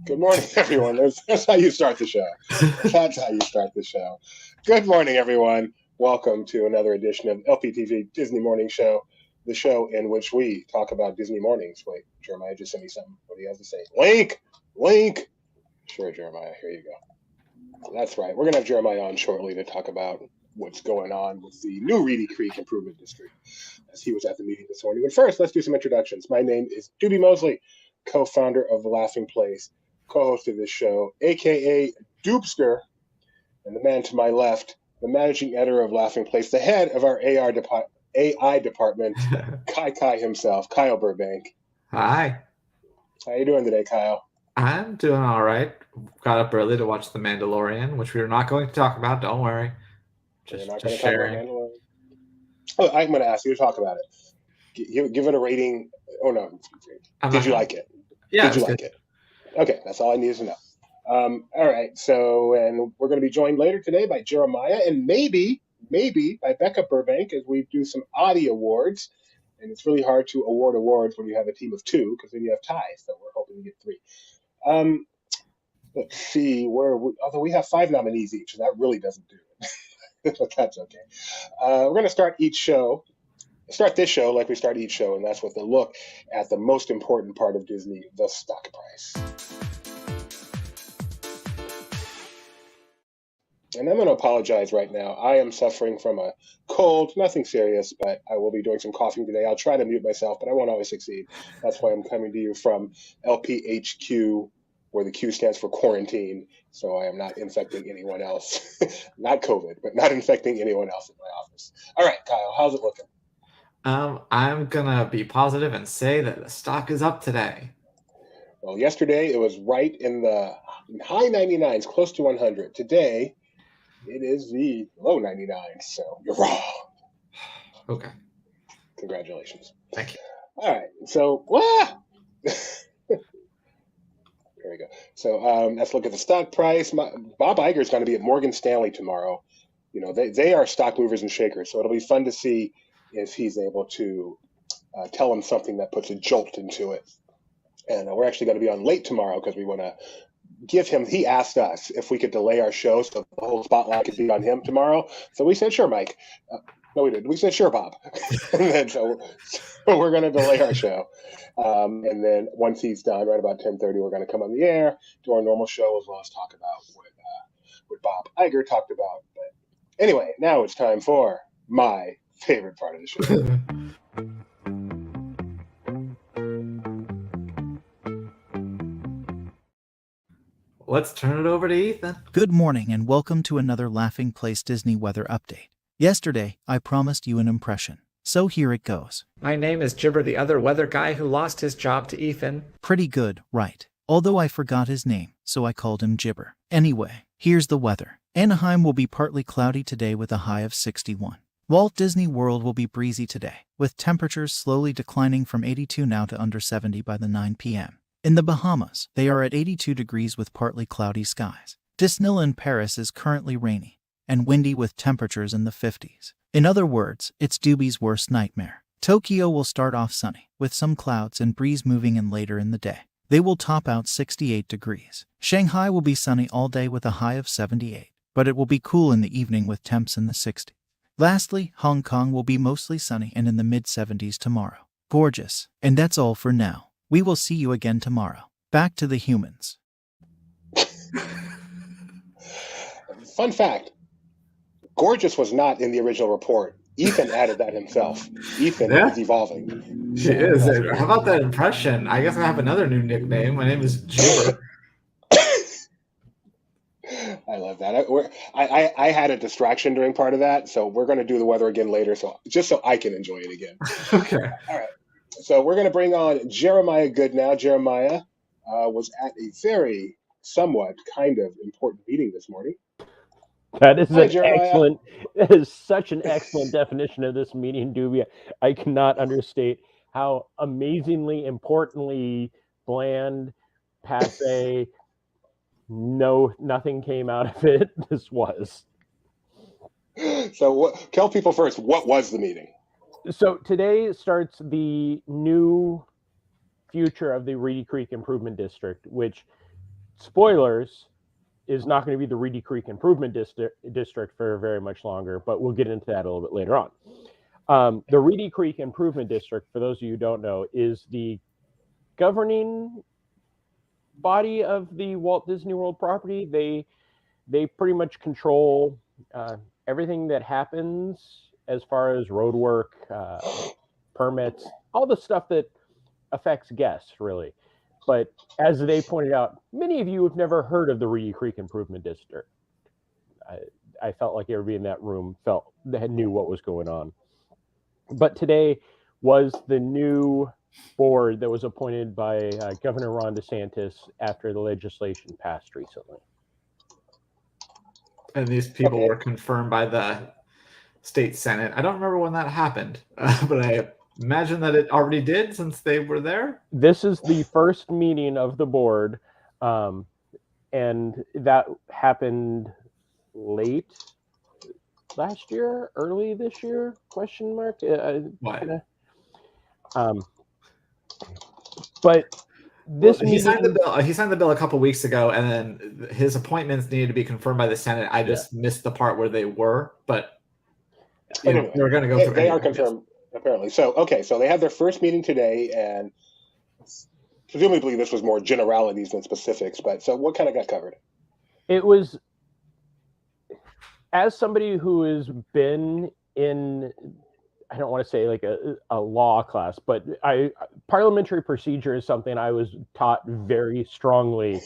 Good morning, everyone. That's how you start the show. That's how you start the show. Good morning, everyone. Welcome to another edition of LPTV Disney Morning Show, the show in which we talk about Disney mornings. Wait, Jeremiah just sent me something. What do you have to say? Link. Sure, Jeremiah. Here you go. That's right. We're going to have Jeremiah on shortly to talk about what's going on with the new Reedy Creek Improvement District, as he was at the meeting this morning. But first, let's do some introductions. My name is Doobie Mosley, co-founder of The Laughing Place, co-host of this show, aka Doopster, and the man to my left, the managing editor of Laughing Place, the head of our AI department, Kai himself, Kyle Burbank. Hi. How you doing today, Kyle? I'm doing all right. Got up early to watch The Mandalorian, which we are not going to talk about. Don't worry. You're not going to talk about Mandalorian? Oh, I'm going to ask you to talk about it. Give it a rating. Oh, no. Did you like it? Yeah. Did you like it? Okay, that's all I needed to know. All right, and we're going to be joined later today by Jeremiah and maybe by Becca Burbank as we do some Oddie Awards. And it's really hard to award awards when you have a team of two because then you have ties, so we're hoping to get three. Let's see, although we have 5 nominees each, and that really doesn't do it. But that's okay. We're going to start this show like we start each show, and that's with a look at the most important part of Disney, the stock price. And I'm going to apologize right now. I am suffering from a cold, nothing serious, but I will be doing some coughing today. I'll try to mute myself, but I won't always succeed. That's why I'm coming to you from LPHQ, where the Q stands for quarantine, so I am not infecting anyone else. Not COVID, but not infecting anyone else in my office. All right, Kyle, how's it looking? I'm going to be positive and say that the stock is up today. Well, yesterday it was right in the high 99s, close to 100. Today, it is the low 99s, so you're wrong. Okay. Congratulations. Thank you. All right, so, there we go. So let's look at the stock price. Bob Iger is going to be at Morgan Stanley tomorrow. You know, they are stock movers and shakers, so it'll be fun to see if he's able to tell them something that puts a jolt into it. And we're actually going to be on late tomorrow because we want to give him, he asked us if we could delay our show so the whole spotlight could be on him tomorrow. So we said, sure, Mike. No, we didn't. We said, sure, Bob. And then so we're going to delay our show. And then once he's done, right about 10:30, we're going to come on the air, do our normal show, as well as talk about what Bob Iger talked about. But anyway, now it's time for my favorite part of the show. Let's turn it over to Ethan. Good morning and welcome to another Laughing Place Disney weather update. Yesterday, I promised you an impression, so here it goes. My name is Gibber, the other weather guy who lost his job to Ethan. Pretty good, right? Although I forgot his name, so I called him Gibber. Anyway, here's the weather. Anaheim will be partly cloudy today with a high of 61. Walt Disney World will be breezy today, with temperatures slowly declining from 82 now to under 70 by the 9 p.m. In the Bahamas, they are at 82 degrees with partly cloudy skies. Disneyland Paris is currently rainy and windy with temperatures in the 50s. In other words, it's Doobie's worst nightmare. Tokyo will start off sunny, with some clouds and breeze moving in later in the day. They will top out 68 degrees. Shanghai will be sunny all day with a high of 78, but it will be cool in the evening with temps in the 60s. Lastly, Hong Kong will be mostly sunny and in the mid-70s tomorrow. Gorgeous. And that's all for now. We will see you again tomorrow. Back to the humans. Fun fact, gorgeous was not in the original report. Ethan added that himself. Ethan is evolving. She is. How about that impression? I guess I have another new nickname. My name is Gibber. I love that. I had a distraction during part of that, so we're going to do the weather again later, so just so I can enjoy it again. Okay. All right. So we're going to bring on Jeremiah Goodnow. Jeremiah was at a very, somewhat, kind of important meeting this morning. That is such an excellent definition of this meeting, Doobie. I cannot understate how amazingly, importantly, bland, passe, nothing came out of it this was. So tell people first, what was the meeting? So today starts the new future of the Reedy Creek Improvement District, which spoilers, is not going to be the Reedy Creek Improvement District for very much longer, but we'll get into that a little bit later on. The Reedy Creek Improvement District, for those of you who don't know, is the governing body of the Walt Disney World property. They pretty much control everything that happens as far as road work, permits, all the stuff that affects guests, really. But as they pointed out, many of you have never heard of the Reedy Creek Improvement District. I felt like everybody in that room knew what was going on. But today was the new board that was appointed by Governor Ron DeSantis after the legislation passed recently. And these people were confirmed by the state Senate. I don't remember when that happened, but I imagine that it already did since they were there. This is the first meeting of the board, and that happened late last year, early this year? Question mark. But this he signed the bill. He signed the bill a couple weeks ago, and then his appointments needed to be confirmed by the Senate. I just missed the part where they were, but anyway, they're going to go through. They are confirmed. Apparently. So they had their first meeting today, and presumably this was more generalities than specifics, but so what kind of got covered? It was, as somebody who has been in, I don't want to say like a law class, but parliamentary procedure is something I was taught very strongly.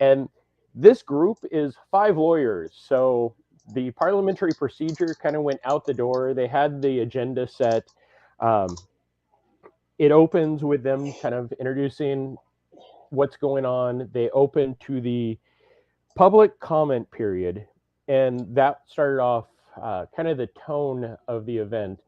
And this group is 5 lawyers. So the parliamentary procedure kind of went out the door. They had the agenda set. It opens with them kind of introducing what's going on. They open to the public comment period, and that started off kind of the tone of the event.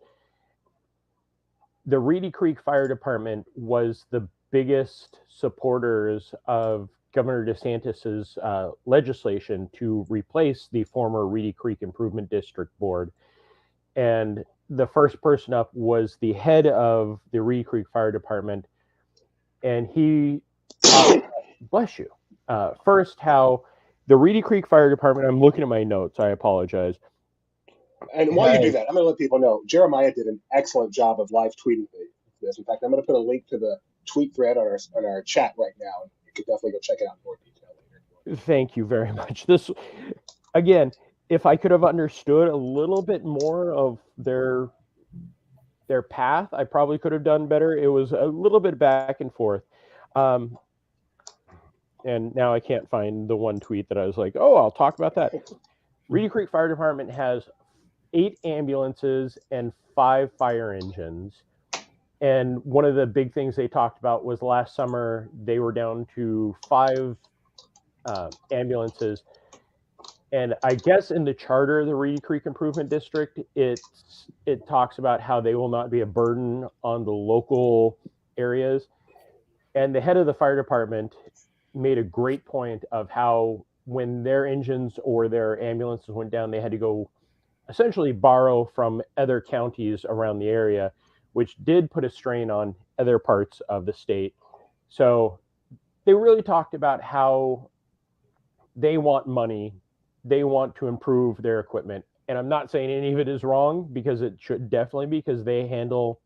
The Reedy Creek Fire Department was the biggest supporters of Governor DeSantis's legislation to replace the former Reedy Creek Improvement District Board. And the first person up was the head of the Reedy Creek Fire Department. And he talked, bless you, first how the Reedy Creek Fire Department, I'm looking at my notes, I apologize. And while you do that, I'm going to let people know, Jeremiah did an excellent job of live tweeting this. In fact, I'm going to put a link to the tweet thread on our chat right now. And you can definitely go check it out in more detail later. Thank you very much. This, again, if I could have understood a little bit more of their path, I probably could have done better. It was a little bit back and forth. And now I can't find the one tweet that I was like, oh, I'll talk about that. Reedy Creek Fire Department has 8 ambulances and 5 fire engines. And one of the big things they talked about was last summer, they were down to 5 ambulances. And I guess in the charter of the Reedy Creek Improvement District, it talks about how they will not be a burden on the local areas. And the head of the fire department made a great point of how when their engines or their ambulances went down, they had to go essentially borrow from other counties around the area, which did put a strain on other parts of the state. So they really talked about how they want money. They want to improve their equipment. And I'm not saying any of it is wrong, because it should definitely be, because they handle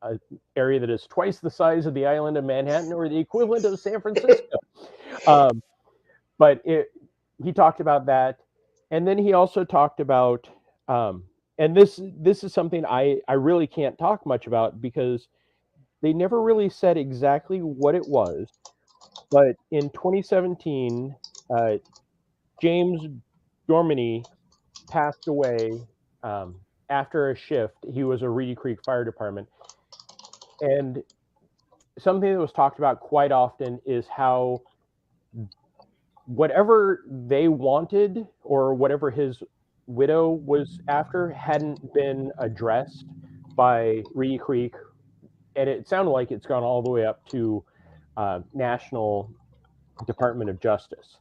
an area that is twice the size of the island of Manhattan, or the equivalent of San Francisco. But he talked about that. And then he also talked about, and this is something I really can't talk much about, because they never really said exactly what it was. But in 2017, James Dormany passed away after a shift. He was a Reedy Creek Fire Department. And something that was talked about quite often is how whatever they wanted, or whatever his widow was after, hadn't been addressed by Reedy Creek. And it sounded like it's gone all the way up to National Department of Justice.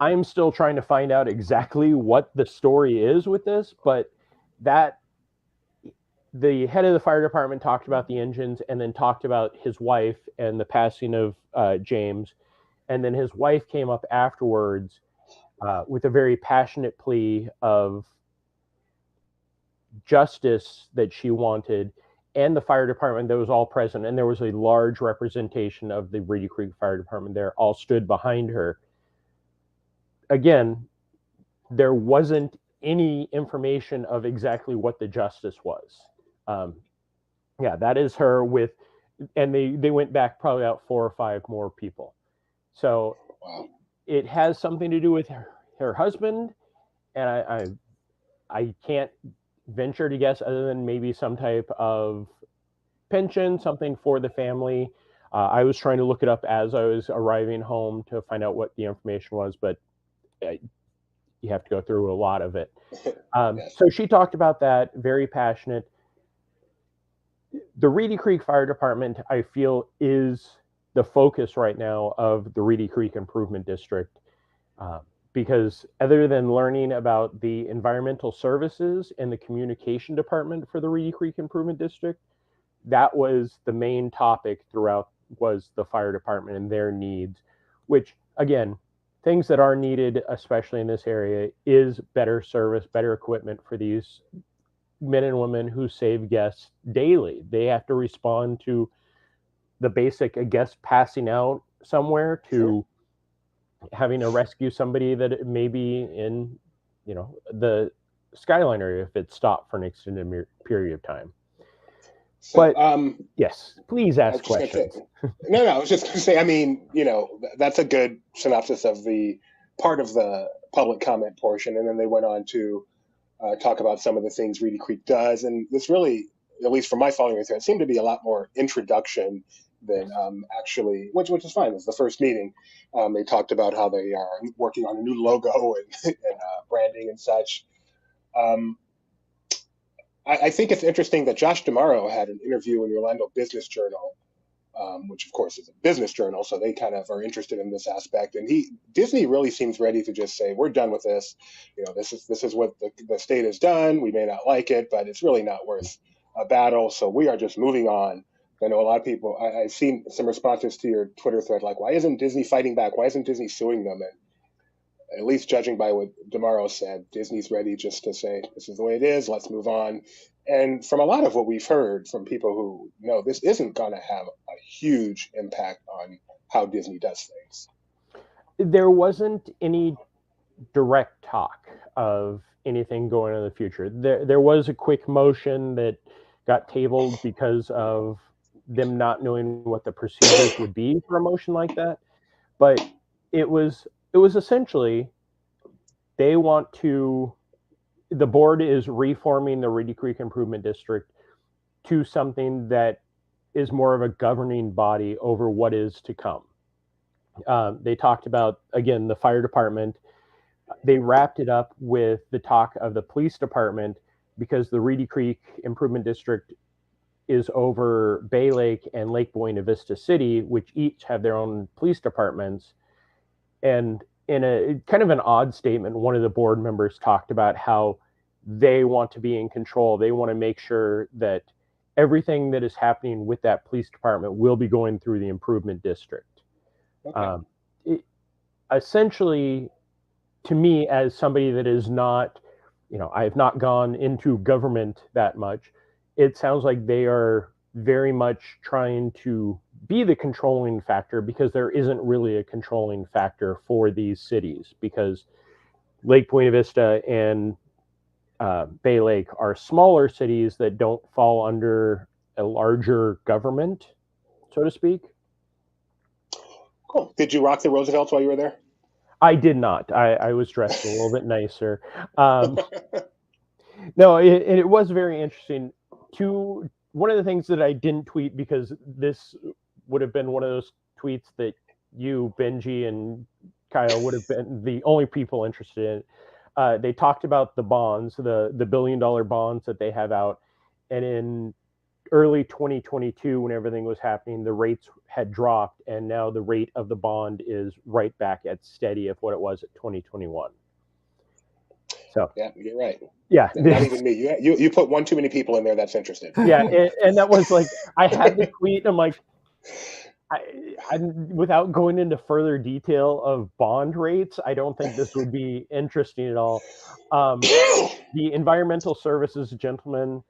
I'm still trying to find out exactly what the story is with this, but that the head of the fire department talked about the engines, and then talked about his wife and the passing of James. And then his wife came up afterwards with a very passionate plea of justice that she wanted, and the fire department that was all present, and there was a large representation of the Reedy Creek Fire Department there, all stood behind her. Again, there wasn't any information of exactly what the justice was. Yeah, that is her with, and they went back probably out 4 or 5 more people. So it has something to do with her husband, and I can't venture to guess other than maybe some type of pension, something for the family. I was trying to look it up as I was arriving home to find out what the information was, but you have to go through a lot of it. So she talked about that, very passionate. The Reedy Creek Fire Department, I feel, is the focus right now of the Reedy Creek Improvement District, because other than learning about the environmental services and the communication department for the Reedy Creek Improvement District, that was the main topic throughout, was the fire department and their needs, which, again, things that are needed, especially in this area, is better service, better equipment for these men and women who save guests daily. They have to respond to the basic, a guest passing out somewhere, to having to rescue somebody that may be in, the skyline area if it's stopped for an extended period of time. So, but yes, please ask questions. No, I was just going to say, I mean, that's a good synopsis of the part of the public comment portion. And then they went on to talk about some of the things Reedy Creek does. And this really, at least from my following with it, seemed to be a lot more introduction than actually, which is fine. It was the first meeting. They talked about how they are working on a new logo and branding and such. I think it's interesting that Josh DeMauro had an interview in the Orlando Business Journal, which of course is a business journal, so they kind of are interested in this aspect. And Disney really seems ready to just say, we're done with this. This is what the state has done. We may not like it, but it's really not worth a battle. So we are just moving on. I know a lot of people, I've seen some responses to your Twitter thread, like, why isn't Disney fighting back? Why isn't Disney suing them? And at least judging by what DeMauro said, Disney's ready just to say, this is the way it is, let's move on. And from a lot of what we've heard from people who know, this isn't going to have a huge impact on how Disney does things. There wasn't any direct talk of anything going on in the future. There was a quick motion that got tabled because of them not knowing what the procedures would be for a motion like that. But it was essentially, they want to, the board is reforming the Reedy Creek Improvement District to something that is more of a governing body over what is to come. They talked about, again, the fire department. They wrapped it up with the talk of the police department, because the Reedy Creek Improvement District is over Bay Lake and Lake Buena Vista City, which each have their own police departments. And in a kind of an odd statement, one of the board members talked about how they want to be in control. They want to make sure that everything that is happening with that police department will be going through the improvement district. Okay. Essentially, to me, as somebody that is not, I have not gone into government that much, it sounds like they are very much trying to be the controlling factor, because there isn't really a controlling factor for these cities, because Lake Buena Vista and Bay Lake are smaller cities that don't fall under a larger government, so to speak. Cool. Did you rock the Roosevelts while you were there? I did not. I was dressed a little bit nicer. No, it was very interesting. One of the things that I didn't tweet, because this would have been one of those tweets that you, Benji, and Kyle would have been the only people interested in. They talked about the bonds, the $1 billion bonds that they have out. And in early 2022, when everything was happening, the rates had dropped. And now the rate of the bond is right back at steady of what it was at 2021. So yeah, you're right. Yeah, not even me. You put one too many people in there that's interested. Yeah, and that was like, I had the tweet. And I'm like, Without going into further detail of bond rates, I don't think this would be interesting at all. The environmental services gentleman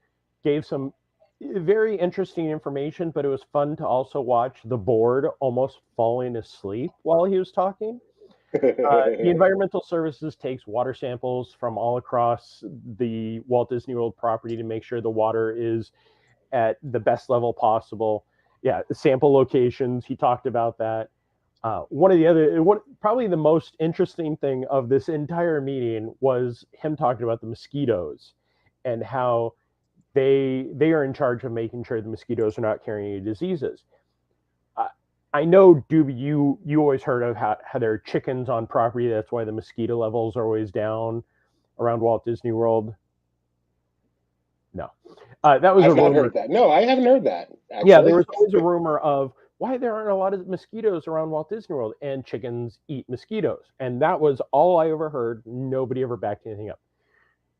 gave some very interesting information, but it was fun to also watch the board almost falling asleep while he was talking. The environmental services takes water samples from all across the Walt Disney World property to make sure the water is at the best level possible. Yeah, sample locations. He talked about that. Probably the most interesting thing of this entire meeting was him talking about the mosquitoes and how they are in charge of making sure the mosquitoes are not carrying any diseases. I know, Doobie, you always heard of how there are chickens on property. That's why the mosquito levels are always down around Walt Disney World. No, that was I've a not rumor. heard that. No, I haven't heard that. Actually. Yeah, there was always a rumor of why there aren't a lot of mosquitoes around Walt Disney World, and chickens eat mosquitoes. And that was all I ever heard. Nobody ever backed anything up.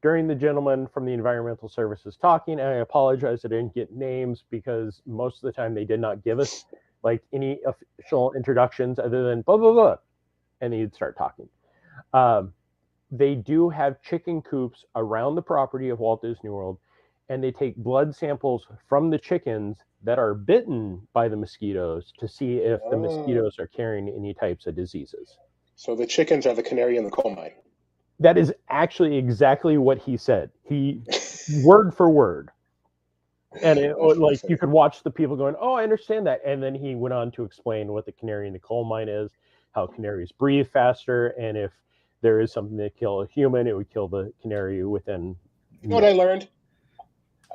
During the gentleman from the environmental services talking, and I apologize I didn't get names because most of the time they did not give us like any official introductions other than blah, blah, blah. And he'd start talking. They do have chicken coops around the property of Walt Disney World, and they take blood samples from the chickens that are bitten by the mosquitoes to see if the mosquitoes are carrying any types of diseases. So the chickens are the canary in the coal mine. That is actually exactly what he said. He word for word. And you could watch the people going, "Oh, I understand that." And then he went on to explain what the canary in the coal mine is, how canaries breathe faster, and if there is something that kill a human, it would kill the canary within. You know what I learned?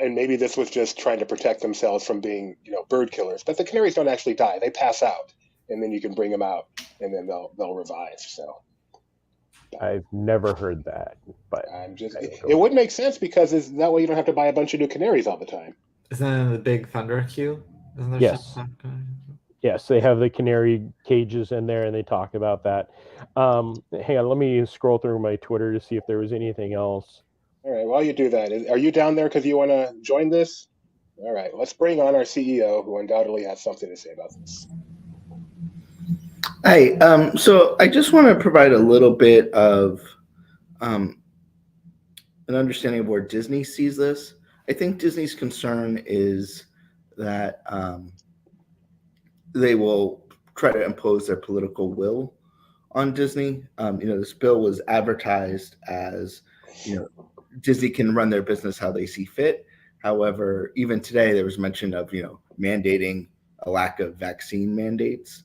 And maybe this was just trying to protect themselves from being, bird killers. But the canaries don't actually die; they pass out, and then you can bring them out, and then they'll revive. So I've never heard that, but it would make sense because that way you don't have to buy a bunch of new canaries all the time. Isn't that in the big thunder queue? Isn't there yes. Yes, they have the canary cages in there, and they talk about that. Hang on, let me scroll through my Twitter to see if there was anything else. All right, while you do that, are you down there because you want to join this? All right, let's bring on our CEO, who undoubtedly has something to say about this. Hi, so I just want to provide a little bit of an understanding of where Disney sees this. I think Disney's concern is that they will try to impose their political will on Disney. This bill was advertised as, Disney can run their business how they see fit. However, even today there was mention of, mandating a lack of vaccine mandates,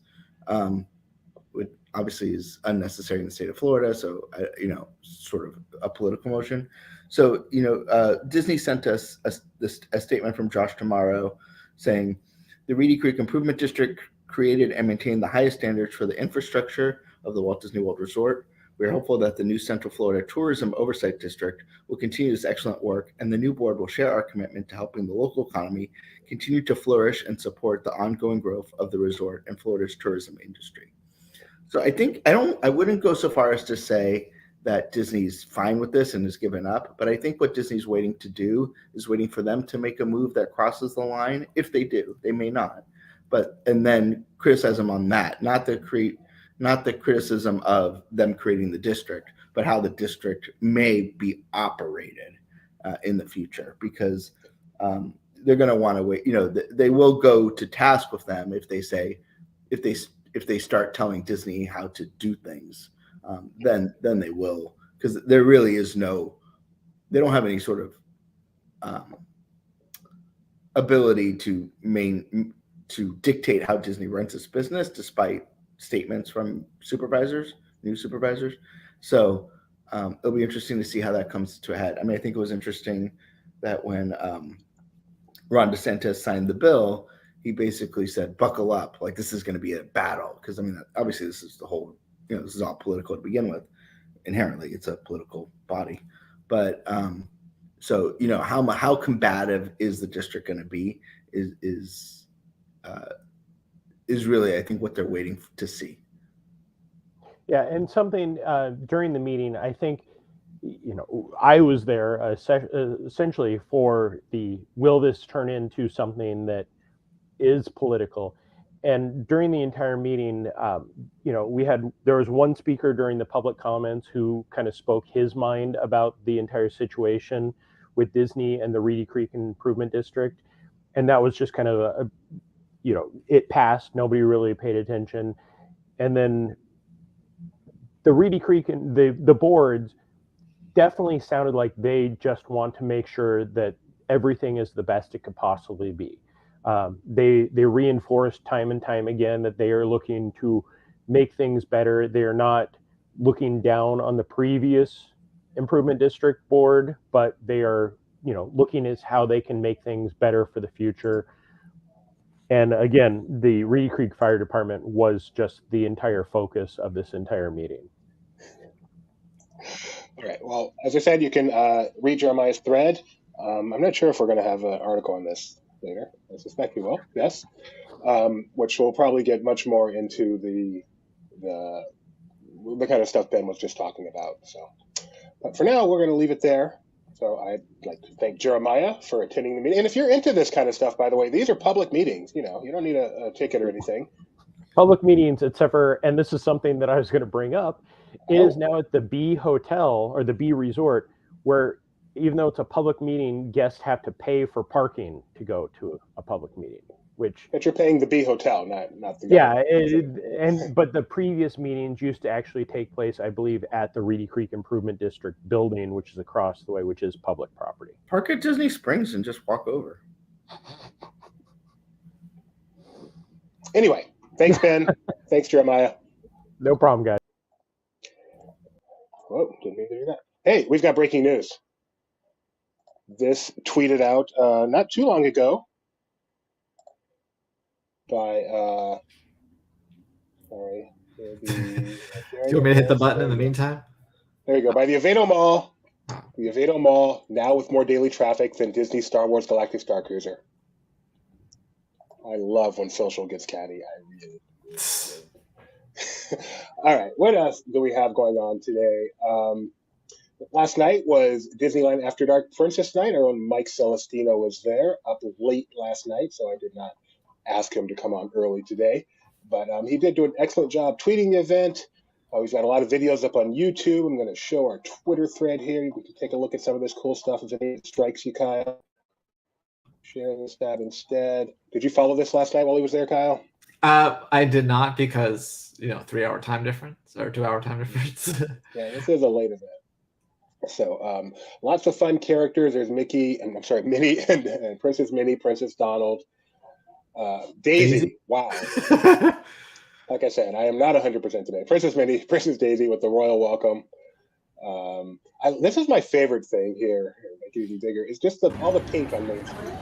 which obviously is unnecessary in the state of Florida. So, sort of a political motion. So, Disney sent us a statement from Josh Tomorrow saying, the Reedy Creek Improvement District created and maintained the highest standards for the infrastructure of the Walt Disney World Resort. We are hopeful that the new Central Florida Tourism Oversight District will continue this excellent work, and the new board will share our commitment to helping the local economy continue to flourish and support the ongoing growth of the resort and Florida's tourism industry. So I think I wouldn't go so far as to say that Disney's fine with this and has given up, but I think what Disney's waiting to do is waiting for them to make a move that crosses the line. If they do, they may not, and then criticize them on that, not the criticism of them creating the district, but how the district may be operated in the future, because they're going to want to wait. They will go to task with them if they start telling Disney how to do things. Then they will, because there really is they don't have any sort of ability to dictate how Disney runs its business, despite statements from new supervisors. So it'll be interesting to see how that comes to a head. I mean, I think it was interesting that when Ron DeSantis signed the bill, he basically said, buckle up, like this is going to be a battle. Because, obviously this is the whole, this is all political to begin with. Inherently, it's a political body. But so, how combative is the district going to be is really, I think, what they're waiting to see. Yeah, and something during the meeting, I think, I was there essentially for will this turn into something that is political? And during the entire meeting, there was one speaker during the public comments who kind of spoke his mind about the entire situation with Disney and the Reedy Creek Improvement District. And that was just kind of it passed. Nobody really paid attention. And then the Reedy Creek and the boards definitely sounded like they just want to make sure that everything is the best it could possibly be. They reinforced time and time again that they are looking to make things better. They are not looking down on the previous improvement district board, but they are, looking at how they can make things better for the future. And again, the Reedy Creek Fire Department was just the entire focus of this entire meeting. All right. Well, as I said, you can read Jeremiah's thread. I'm not sure if we're going to have an article on this later. I suspect we will. Yes, which will probably get much more into the kind of stuff Ben was just talking about. So, but for now, we're going to leave it there. So I'd like to thank Jeremiah for attending the meeting. And if you're into this kind of stuff, by the way, these are public meetings. You don't need a ticket or anything. Public meetings, except for, and this is something that I was going to bring up, it is now at the B Hotel or the B Resort, where even though it's a public meeting, guests have to pay for parking to go to a public meeting. But you're paying the B Hotel, not the but the previous meetings used to actually take place, I believe, at the Reedy Creek Improvement District building, which is across the way, which is public property. Park at Disney Springs and just walk over. Anyway, thanks, Ben. Thanks, Jeremiah. No problem, guys. Whoa, didn't mean to do that. Hey, we've got breaking news. This tweeted out not too long ago by sorry. Do you want me to hit the button in the meantime? There you go. By the Avado Mall. The Avado Mall now with more daily traffic than Disney Star Wars Galactic Star Cruiser. I love when social gets catty. I really do. All right. What else do we have going on today? Last night was Disneyland After Dark Princess Night. Our own Mike Celestino was there up late last night, so I did not ask him to come on early today. But he did do an excellent job tweeting the event. He's got a lot of videos up on YouTube. I'm going to show our Twitter thread here. You can take a look at some of this cool stuff if it strikes you, Kyle. Sharing this tab instead. Did you follow this last night while he was there, Kyle? I did not because, 3-hour time difference or 2-hour time difference. Yeah, this is a late event. So lots of fun characters. There's Minnie and Princess Minnie, Princess Donald, Daisy. Wow. Like I said, I am not 100% today. Princess Minnie, Princess Daisy with the royal welcome. This is my favorite thing here. Make it even bigger. It's just all the pink on Main Street.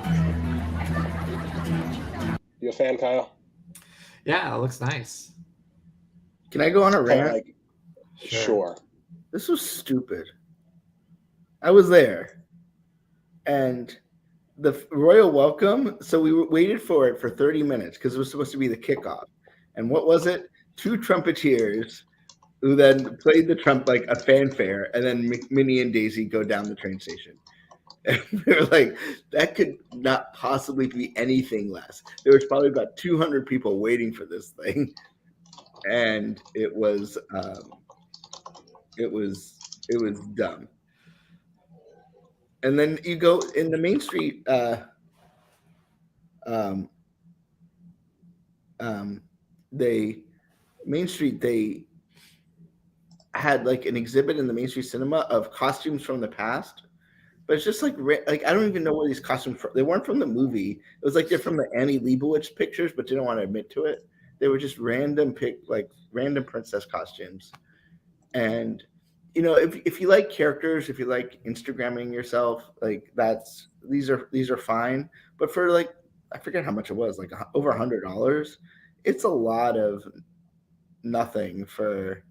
You a fan, Kyle? Yeah, it looks nice. Can I go on a rant? Sure. This was stupid. I was there, and the royal welcome. So we waited for it for 30 minutes because it was supposed to be the kickoff. And what was it? 2 trumpeters who then played the trump like a fanfare, and then Minnie and Daisy go down the train station. And we were like, that could not possibly be anything less. There was probably about 200 people waiting for this thing, and it was dumb. And then you go in the Main Street. They had like an exhibit in the Main Street Cinema of costumes from the past, but it's just like I don't even know where these costumes from. They weren't from the movie. It was like they're from the Annie Leibovitz pictures, but didn't want to admit to it. They were just random princess costumes. And if you like characters, if you like Instagramming yourself, like these are fine. But for like, I forget how much it was, like over $100. It's a lot of nothing for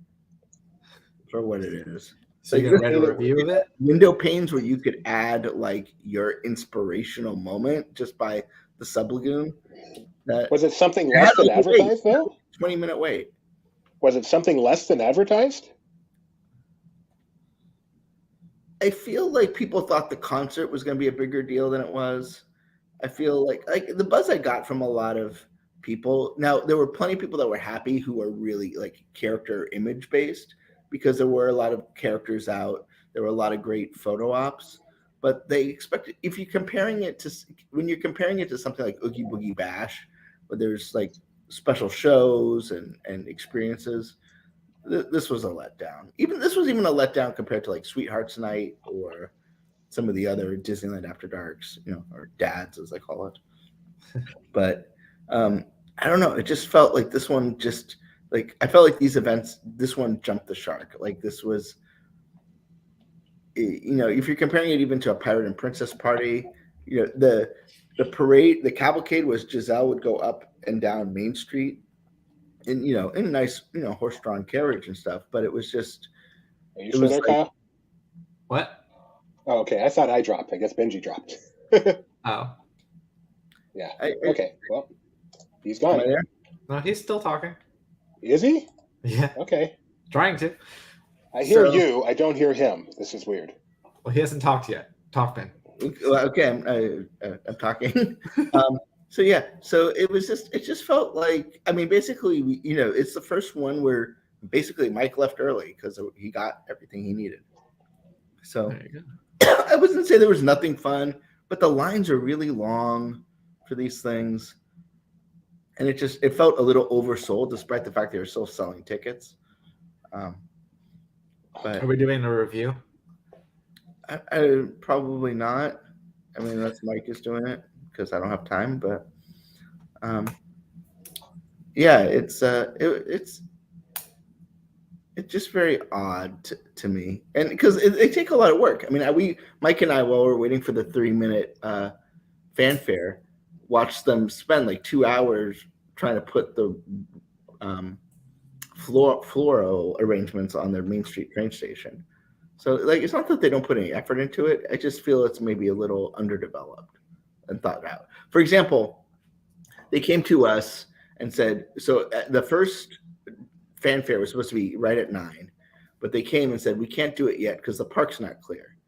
what it is. So you can write a review of it? Window panes where you could add like your inspirational moment just by the Sublagoon. Was it something less than advertised though? 20-minute wait. Was it something less than advertised? I feel like people thought the concert was going to be a bigger deal than it was. I feel like the buzz I got from a lot of people. Now, there were plenty of people that were happy who are really like character image based, because there were a lot of characters out. There were a lot of great photo ops, but they expected, if you're comparing it to, when you're comparing it to something like Oogie Boogie Bash, where there's like special shows and experiences, this was a letdown. This was even a letdown compared to like Sweethearts Night or some of the other Disneyland After Darks, or dads as I call it. But I don't know. It just felt like this one just like, I felt like these events, this one jumped the shark. Like this was, if you're comparing it even to a Pirate and Princess party, the parade, the cavalcade was Giselle would go up and down Main Street in a nice, horse-drawn carriage and stuff. But it was just, Are you still there, Kyle? What? Oh, okay. I thought I dropped. I guess Benji dropped. Oh. Yeah. Okay. Well, he's gone. Am I there? No, he's still talking. Is he? Yeah. Okay. Trying to. I hear you. I don't hear him. This is weird. Well, he hasn't talked yet. Talk, Ben. Okay, I'm talking. So yeah, so it just felt like, I mean, basically, it's the first one where basically Mike left early because he got everything he needed. So There you go. I wouldn't say there was nothing fun, but the lines are really long for these things, and it felt a little oversold, despite the fact they were still selling tickets. But Are we doing a review? I probably not. I mean, unless Mike is doing it, because I don't have time. But yeah, it's just very odd to me, and because they take a lot of work. I mean, Mike and I, while we're waiting for the 3-minute fanfare, watched them spend like 2 hours trying to put the floral arrangements on their Main Street train station. So, like, it's not that they don't put any effort into it. I just feel it's maybe a little underdeveloped and thought out. For example, they came to us and said, so the first fanfare was supposed to be right at 9, but they came and said, we can't do it yet because the park's not clear.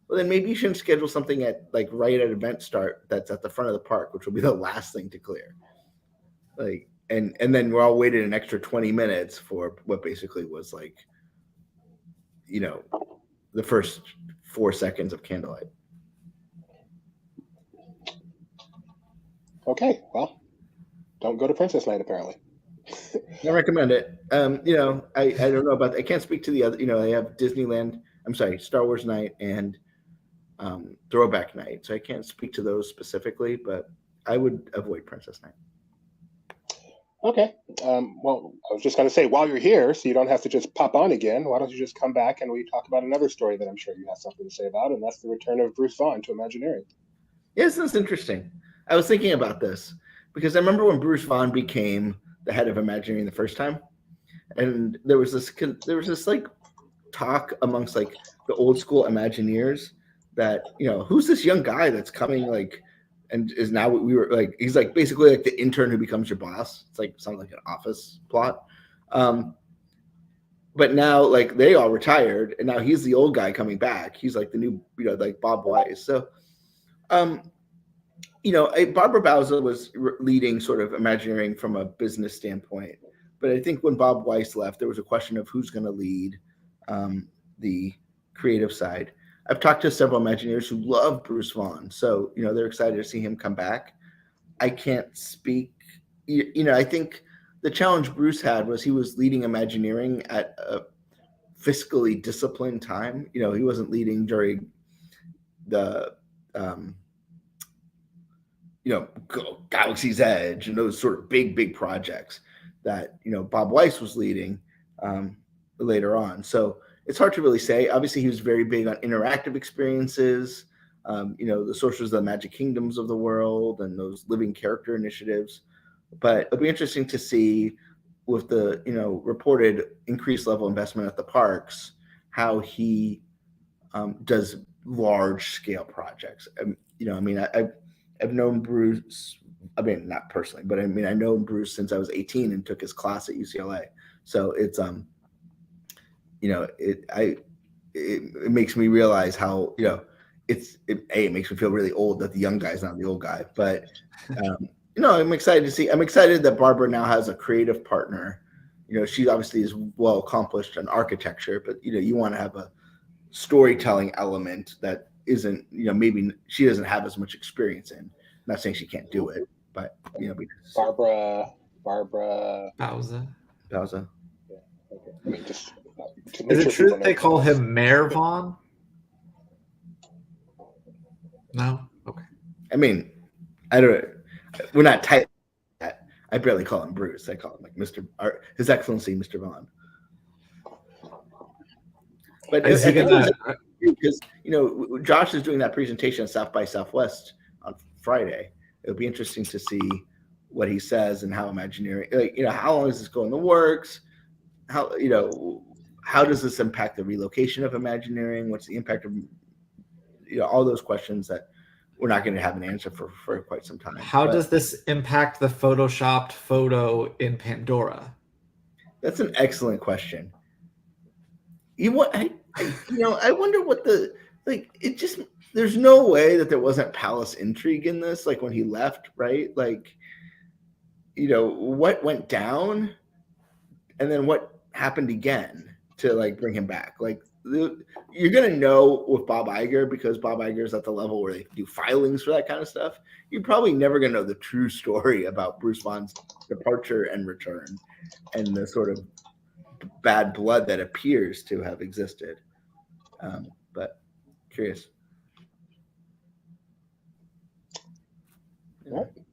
Well, then maybe you shouldn't schedule something at like right at event start that's at the front of the park, which will be the last thing to clear. Like, and then we're all waited an extra 20 minutes for what basically was like, the first 4 seconds of candlelight. Okay, well, don't go to Princess Night apparently. I recommend it. I don't know about. I can't speak to the other. They have Disneyland. I'm sorry, Star Wars Night and Throwback Night. So I can't speak to those specifically, but I would avoid Princess Night. Okay. Well, I was just going to say, while you're here, so you don't have to just pop on again, why don't you just come back and we talk about another story that I'm sure you have something to say about, and that's the return of Bruce Vaughn to Imagineering. Yes, that's interesting. I was thinking about this because I remember when Bruce Vaughn became the head of Imagineering the first time, and there was this like talk amongst like the old school Imagineers that who's this young guy that's coming like. And is now he's like basically like the intern who becomes your boss. It's like sounds like an Office plot. But now like they all retired and now he's the old guy coming back. He's like the new, like Bob Wise. So, Barbara Bauza was leading sort of Imagineering from a business standpoint. But I think when Bob Weiss left, there was a question of who's going to lead the creative side. I've talked to several Imagineers who love Bruce Vaughn, so they're excited to see him come back. I can't speak. I think the challenge Bruce had was he was leading Imagineering at a fiscally disciplined time. He wasn't leading during the Galaxy's Edge and those sort of big projects that Bob Weiss was leading later on. So it's hard to really say. Obviously, he was very big on interactive experiences, the Sorcerers of the Magic Kingdoms of the world and those living character initiatives. But it'll be interesting to see with the, reported increased level investment at the parks, how he does large scale projects. I've known Bruce, not personally, but I've known Bruce since I was 18 and took his class at UCLA. So it's, it makes me realize how, it makes me feel really old that the young guy's not the old guy, but I'm excited to see. I'm excited that Barbara now has a creative partner. She obviously is well accomplished in architecture, but you want to have a storytelling element that isn't, maybe she doesn't have as much experience in. I'm not saying she can't do it, but Barbara Bowser. Bowser. Yeah, okay. I mean, just to make Is it sure true people that they know call this. him Mayor Vaughn? No? Okay. I mean, I don't. We're not tight. I barely call him Bruce. I call him like Mr. His Excellency, Mr. Vaughn. But Is he gonna? Because Josh is doing that presentation at South by Southwest on Friday. It'll be interesting to see what he says and how Imagineering, how long is this going in the works? How does this impact the relocation of Imagineering? What's the impact of all those questions that we're not going to have an answer for quite some time. How does this impact the photoshopped photo in Pandora? That's an excellent question. I wonder what it just, there's no way that there wasn't palace intrigue in this, like when he left, right? What went down and then what happened again to bring him back? You're going to know with Bob Iger, because Bob Iger is at the level where they do filings for that kind of stuff. You're probably never going to know the true story about Bruce Vaughn's departure and return and the sort of bad blood that appears to have existed. But curious. All right. You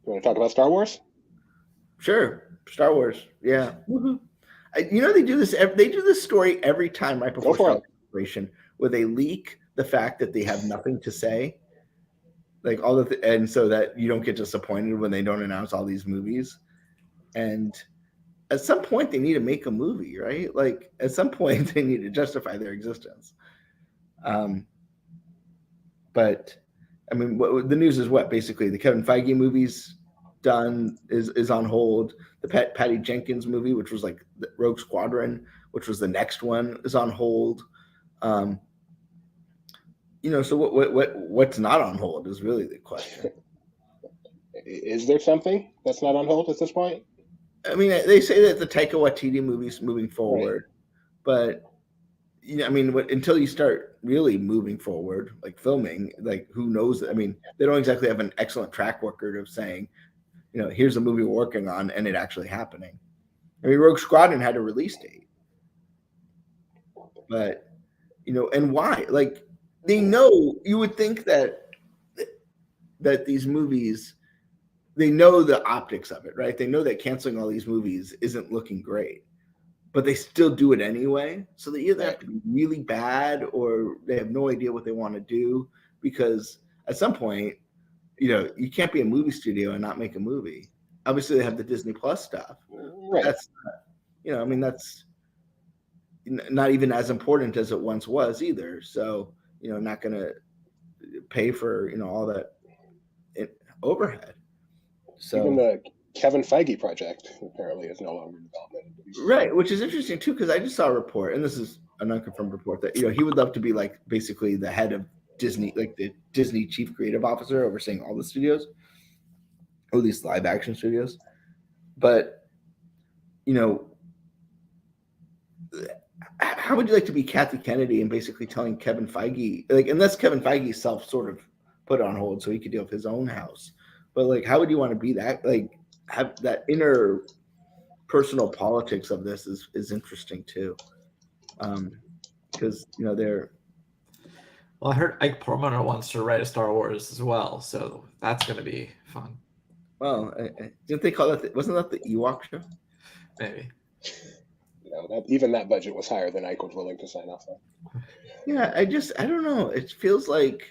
want to talk about Star Wars? Sure. Star Wars. Yeah. Mm-hmm. They do this. They do this story every time right before Star Wars Celebration, where they leak the fact that they have nothing to say, and so that you don't get disappointed when they don't announce all these movies. And at some point, they need to make a movie, right? At some point, they need to justify their existence. But I mean, the news is what? Basically, the Kevin Feige movie's done, is on hold. The Patty Jenkins movie, which was like the Rogue Squadron, which was the next one, is on hold. So what's not on hold is really the question. Is there something that's not on hold at this point? I mean, they say that the Taika Waititi movie's moving forward, right. But until you start really moving forward, filming, who knows? I mean, they don't exactly have an excellent track record of saying, here's a movie we're working on and it actually happening. I mean, Rogue Squadron had a release date, but and why? They know. You would think that these movies, they know the optics of it, right? They know that canceling all these movies isn't looking great, but they still do it anyway. So they either have to be really bad or they have no idea what they want to do, because at some point, you can't be a movie studio and not make a movie. Obviously, they have the Disney Plus stuff. Right. That's, that's not even as important as it once was either. So, not going to pay for, all that overhead. So even the Kevin Feige project apparently is no longer in development. Right, which is interesting too, because I just saw a report, and this is an unconfirmed report, that he would love to be basically the head of Disney, the Disney chief creative officer overseeing all the studios, or at least live action studios. But how would you like to be Kathy Kennedy and basically telling Kevin Feige, unless Kevin Feige self sort of put it on hold so he could deal with his own house, but how would you want to be that? Have that inner personal politics of this is interesting too, because they're. Well, I heard Ike Perlmutter wants to write a Star Wars as well, so that's going to be fun. Well, didn't they call that? Wasn't that the Ewok show? Maybe. Even that budget was higher than Ike was willing to sign off on. Yeah, I don't know. It feels like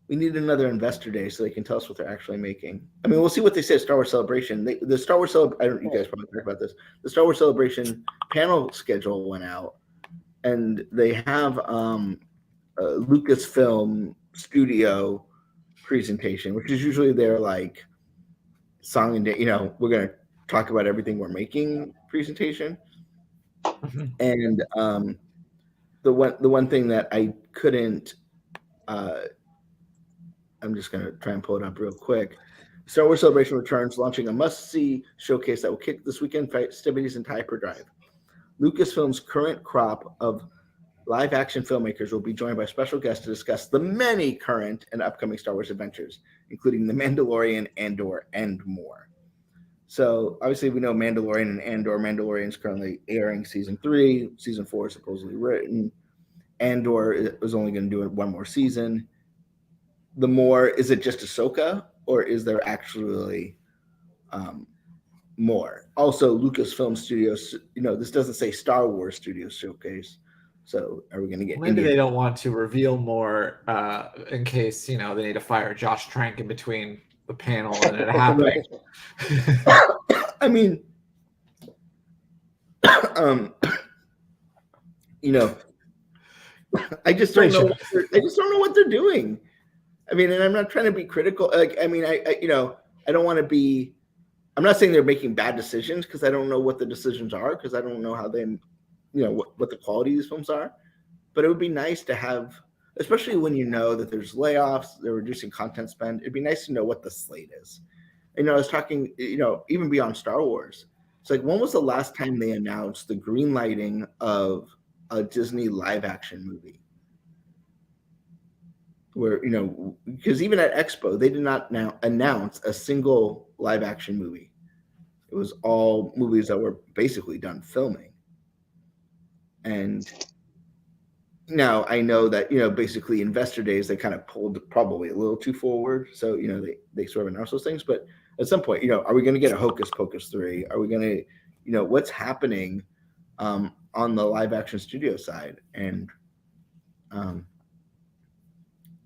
we need another investor day so they can tell us what they're actually making. I mean, we'll see what they say at Star Wars Celebration. The Star Wars Celebration, you guys probably talk about this. The Star Wars Celebration panel schedule went out, and they have a Lucasfilm studio presentation, which is usually their song and day. We're gonna talk about everything we're making presentation. And the one thing that I couldn't. I'm just going to try and pull it up real quick. Star Wars Celebration returns, launching a must-see showcase that will kick this weekend festivities into hyperdrive. Lucasfilm's current crop of live-action filmmakers will be joined by special guests to discuss the many current and upcoming Star Wars adventures, including The Mandalorian, Andor, and more. So, obviously, we know Mandalorian and Andor. Mandalorian is currently airing season 3. Season 4 is supposedly written. Andor is only going to do it one more season. The more, is it just Ahsoka, or is there actually more? Also, Lucasfilm Studios, this doesn't say Star Wars Studios Showcase. So are we going to get Maybe they don't want to reveal more in case, they need to fire Josh Trank in between the panel and it happening. I mean, I just don't know. I just don't know what they're doing. I mean, and I'm not trying to be critical. I don't want to be. I'm not saying they're making bad decisions because I don't know what the decisions are because I don't know how they, what the quality of these films are. But it would be nice to have, especially when you know that there's layoffs, they're reducing content spend. It'd be nice to know what the slate is. I was talking, even beyond Star Wars. It's like, when was the last time they announced the green lighting of a Disney live action movie? Where, because even at Expo, they did not now announce a single live action movie. It was all movies that were basically done filming. And now I know that, basically Investor Days, they kind of pulled probably a little too forward. So, they sort of announced those things. But at some point, are we going to get a Hocus Pocus 3? Are we going to, what's happening on the live action studio side? And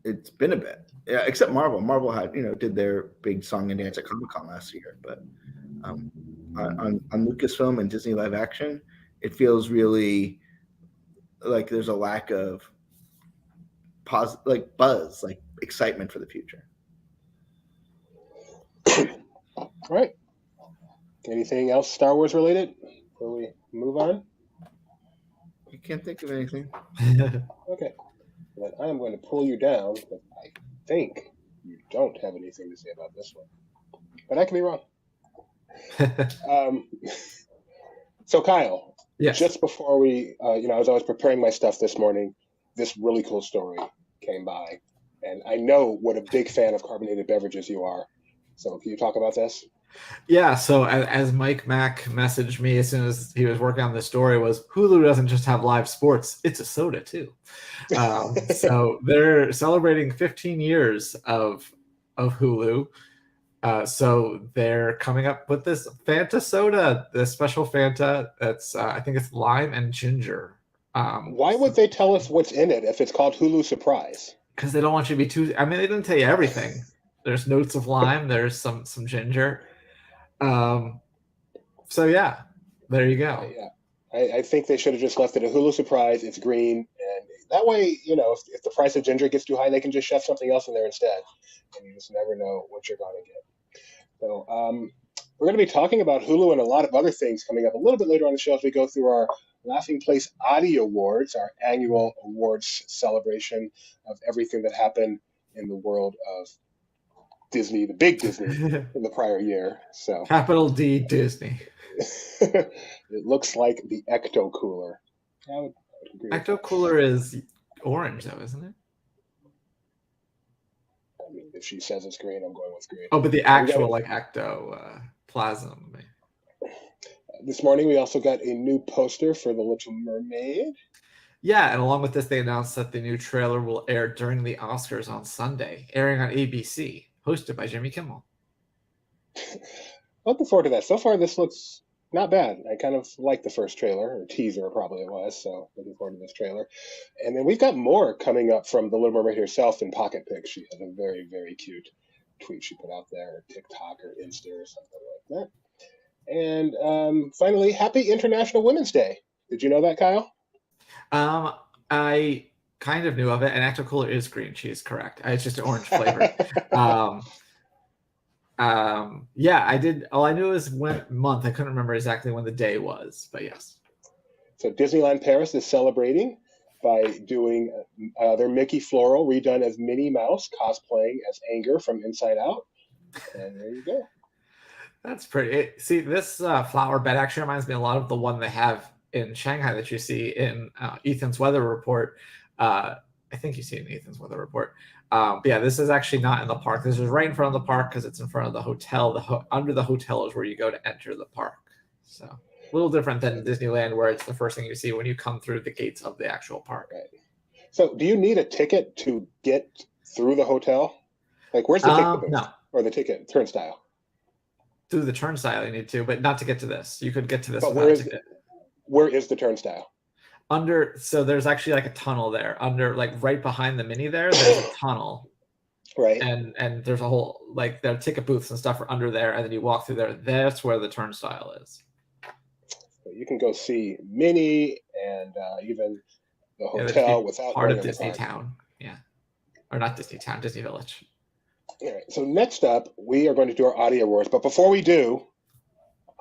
it's been a bit, except Marvel. Marvel had, did their big song and dance at Comic-Con last year. But on Lucasfilm and Disney live action, it feels really like there's a lack of buzz, like excitement for the future. All right. Anything else Star Wars related before we move on? You can't think of anything. Okay. Then I am going to pull you down, but I think you don't have anything to say about this one. But I could be wrong. So Kyle, yes. Just before we, as I was preparing my stuff this morning, this really cool story came by. And I know what a big fan of carbonated beverages you are. So can you talk about this? Yeah, so as Mike Mack messaged me as soon as he was working on this story was Hulu doesn't just have live sports, it's a soda too. So they're celebrating 15 years of Hulu. So they're coming up with this Fanta soda, this special Fanta that's I think it's lime and ginger. Why would they tell us what's in it if it's called Hulu Surprise? Because they don't want you to be too. I mean, they didn't tell you everything. There's notes of lime. There's some ginger. So yeah, there you go. Yeah, I think they should have just left it a Hulu Surprise. It's green, and that way, if the price of ginger gets too high, they can just shove something else in there instead, and you just never know what you're going to get. So we're going to be talking about Hulu and a lot of other things coming up a little bit later on the show as we go through our Laughing Place Oddie Awards, our annual awards celebration of everything that happened in the world of Disney, the big Disney, in the prior year. So capital D Disney. It looks like the Ecto Cooler. I would agree. Ecto Cooler is orange, though, isn't it? I mean, if she says it's green, I'm going with green. Oh, but the actual ecto plasm. This morning, we also got a new poster for The Little Mermaid. Yeah, and along with this, they announced that the new trailer will air during the Oscars on Sunday, airing on ABC, hosted by Jimmy Kimmel. Looking forward to that. So far, this looks not bad. I kind of like the first trailer, or teaser probably it was, so looking forward to this trailer. And then we've got more coming up from The Little Mermaid herself in Pocket Pics. She had a very, very cute tweet she put out there, or TikTok or Insta or something like that. And finally, happy International Women's Day. Did you know that, Kyle? I kind of knew of it, and Ecto Cooler is green. She is correct. It's just an orange flavor. Yeah, I did. All I knew was what month. I couldn't remember exactly when the day was, but yes. So Disneyland Paris is celebrating by doing their Mickey Floral redone as Minnie Mouse, cosplaying as Anger from Inside Out. And there you go. That's pretty. See, this flower bed actually reminds me a lot of the one they have in Shanghai that you see in Ethan's weather report. I think you see it in Ethan's weather report. But yeah, this is actually not in the park. This is right in front of the park because it's in front of the hotel. Under the hotel is where you go to enter the park. So a little different than Disneyland, where it's the first thing you see when you come through the gates of the actual park. Right. So do you need a ticket to get through the hotel? Like, where's the ticket booth? No. Or the ticket turnstile? Through the turnstile you need to, but not to get to this. You could get to this But without a ticket. Where is the turnstile? So there's actually like a tunnel there under, like right behind the mini there's a tunnel. Right. And there's a whole, like, there are ticket booths and stuff are under there, and then you walk through there. That's where the turnstile is. So you can go see Minnie and even the hotel without part of going in the Disney park. Town. Yeah. Or not Disney Town, Disney Village. All right. So next up, we are going to do our Oddie Awards. But before we do,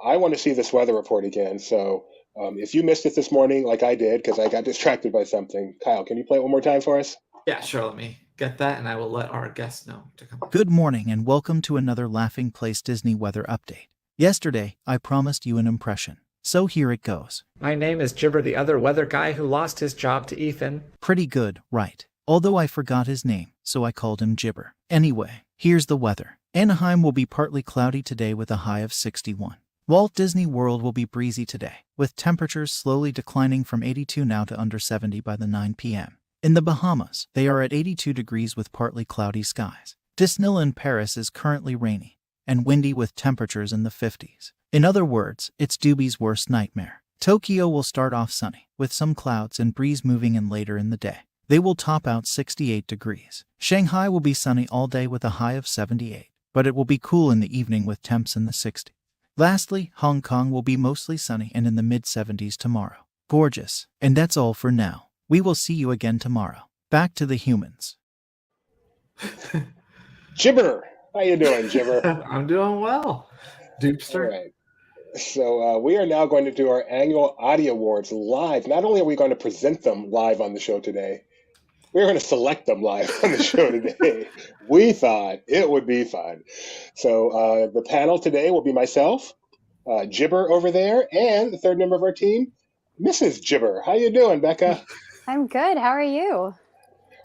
I want to see this weather report again. So if you missed it this morning, like I did, because I got distracted by something, Kyle, can you play it one more time for us? Yeah, sure. Let me get that, and I will let our guests know to come. Good morning and welcome to another Laughing Place Disney weather update. Yesterday, I promised you an impression, so here it goes. My name is Gibber, the other weather guy who lost his job to Ethan. Pretty good, right? Although I forgot his name, so I called him Gibber. Anyway, here's the weather. Anaheim will be partly cloudy today with a high of 61. Walt Disney World will be breezy today, with temperatures slowly declining from 82 now to under 70 by the 9 p.m. In the Bahamas, they are at 82 degrees with partly cloudy skies. Disneyland Paris is currently rainy and windy with temperatures in the 50s. In other words, it's Doobie's worst nightmare. Tokyo will start off sunny, with some clouds and breeze moving in later in the day. They will top out 68 degrees. Shanghai will be sunny all day with a high of 78, but it will be cool in the evening with temps in the 60s. Lastly, Hong Kong will be mostly sunny and in the mid-70s tomorrow. Gorgeous. And that's all for now. We will see you again tomorrow. Back to the humans. Gibber, how you doing, Gibber? I'm doing well, Doopster. All right. So we are now going to do our annual Oddie Awards live. Not only are we going to present them live on the show today, we're going to select them live on the show today. We thought it would be fun. So the panel today will be myself, Gibber over there, and the third member of our team, Mrs. Gibber. How you doing, Becca? I'm good. How are you?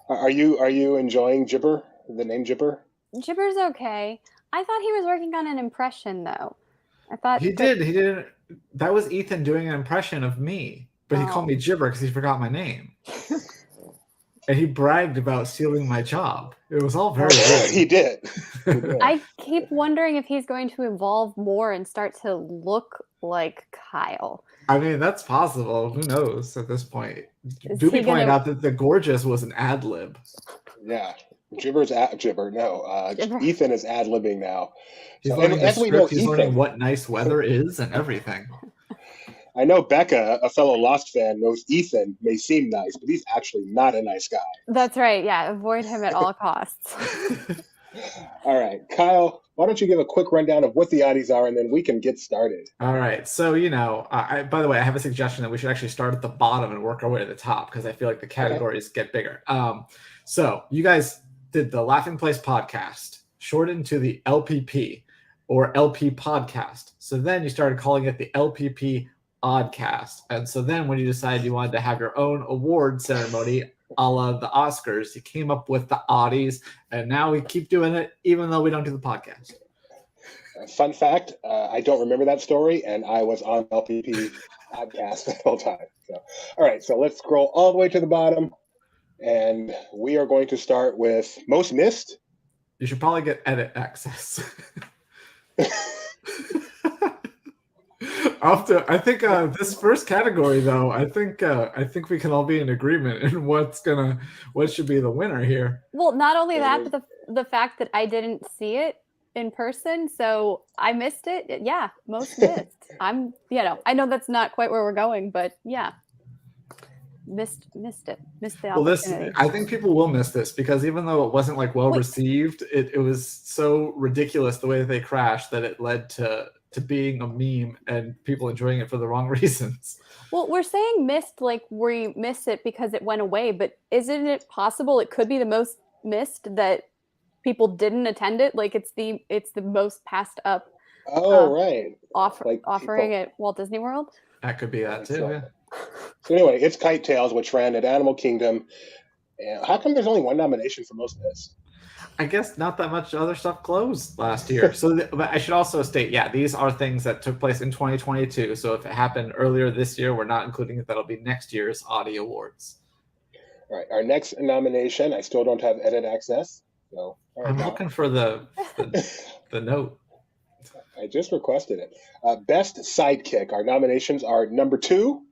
Are you enjoying Gibber, the name Gibber? Gibber's okay. I thought he was working on an impression, though. I thought He did. That was Ethan doing an impression of me, but he called me Gibber because he forgot my name. And he bragged about stealing my job. It was all very good. He did. I keep wondering if he's going to evolve more and start to look like Kyle. I mean, that's possible. Who knows at this point? Is Doobie he pointed gonna- out that the gorgeous was an ad lib. Yeah. Gibber. No, Gibber. Ethan is ad-libbing now. He's So, learning and the as we know, script. He's Ethan, learning what nice weather is and everything. I know Becca, a fellow Lost fan, knows Ethan may seem nice, but he's actually not a nice guy. That's right. Yeah, avoid him at all costs. All right, Kyle, why don't you give a quick rundown of what the oddies are, and then we can get started. All right. So, by the way, I have a suggestion that we should actually start at the bottom and work our way to the top because I feel like the categories get bigger. So you guys did the Laughing Place podcast, shortened to the LPP or LP podcast. So then you started calling it the LPP Oddcast. And so then when you decided you wanted to have your own award ceremony a la the Oscars, you came up with the Oddies, and now we keep doing it even though we don't do the podcast. Fun fact, I don't remember that story, and I was on LPP podcast the whole time. So, all right, so let's scroll all the way to the bottom, and we are going to start with most missed. You should probably get edit access. I think this first category, though, I think we can all be in agreement in what should be the winner here. Well, not only that, but the fact that I didn't see it in person, so I missed it. Yeah, most missed. I know that's not quite where we're going, but yeah, missed it. Missed the opportunity. I think people will miss this because even though it wasn't like well received, it was so ridiculous the way that they crashed that it led to being a meme and people enjoying it for the wrong reasons. Well, we're saying missed like we missed it because it went away, but isn't it possible it could be the most missed that people didn't attend it. Like it's the most passed up Oh, right. Like offering people. at Walt Disney World. That could be that That's too. right. Yeah. So anyway, it's Kite Tales, which ran at Animal Kingdom. And how come there's only one nomination for most of this? I guess not that much other stuff closed last year. So, but I should also state, yeah, these are things that took place in 2022. So if it happened earlier this year, we're not including it. That'll be next year's Oddie Awards. All right, our next nomination, I still don't have edit access. So I'm looking for the note. I just requested it. Best Sidekick. Our nominations are number 2,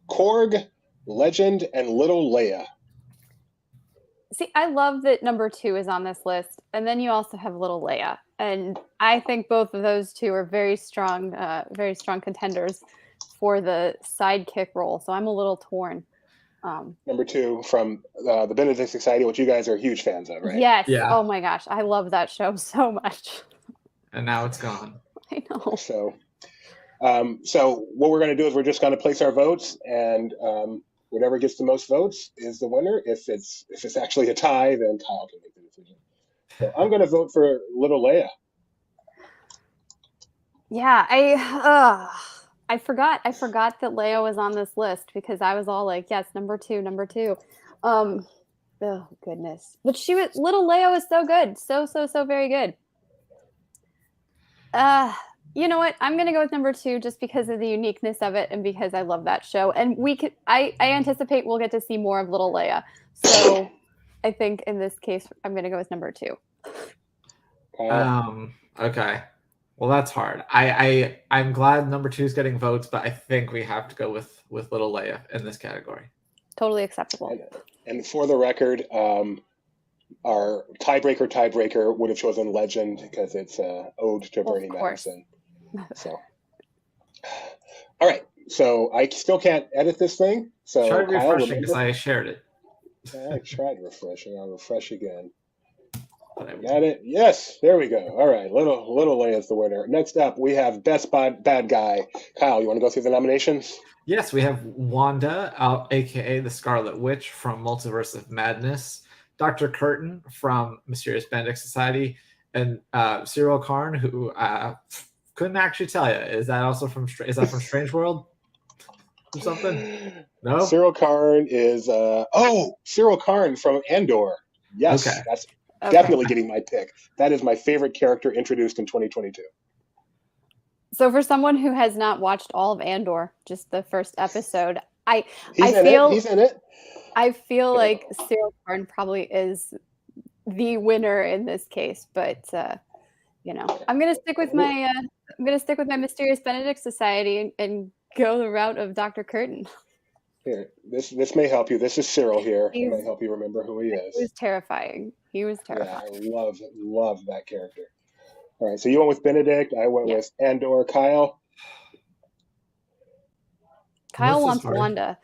Korg, Legend, and Little Leia. See, I love that number 2 is on this list, and then you also have Little Leia, and I think both of those two are very strong contenders for the sidekick role. So I'm a little torn. Number 2 from the Benedict Society, which you guys are huge fans of, right? Yes. Yeah. Oh my gosh, I love that show so much. And now it's gone. I know. So what we're going to do is we're just going to place our votes, and whatever gets the most votes is the winner. If it's actually a tie, then Kyle can make the decision. So I'm going to vote for Little Leia. Yeah, I forgot that Leia was on this list because I was all like, yes, number two. Oh goodness. But Little Leia was so good. So very good. You know what? I'm gonna go with number 2 just because of the uniqueness of it and because I love that show. And I anticipate we'll get to see more of Little Leia. So I think in this case I'm gonna go with number 2. Okay. Well, that's hard. I'm glad number 2 is getting votes, but I think we have to go with Little Leia in this category. Totally acceptable. And for the record, our tiebreaker would have chosen Legend because it's an ode to Bernie Madison. So, all right. So I still can't edit this thing. So try Kyle, refreshing because I shared it. I tried refreshing. I'll refresh again. Got it. Yes, there we go. All right, Little Leia is the winner. Next up, we have Best Bad Guy. Kyle, you want to go through the nominations? Yes, we have Wanda, aka the Scarlet Witch from Multiverse of Madness, Dr. Curtin from Mysterious Benedict Society, and Cyril Karn, who couldn't actually tell you. Is that from Strange World or something? No. Cyril Karn is Cyril Karn from Andor. Yes, okay. That's definitely getting my pick. That is my favorite character introduced in 2022. So for someone who has not watched all of Andor, just the first episode, He's in it. I feel like Cyril Karn probably is the winner in this case, but I'm gonna stick with my Mysterious Benedict Society and go the route of Dr. Curtin. Here, this may help you. This is Cyril here. It might help you remember who he is. He was terrifying. Yeah, I love that character. All right, so you went with Benedict. I went with Andor. Kyle wants Wanda.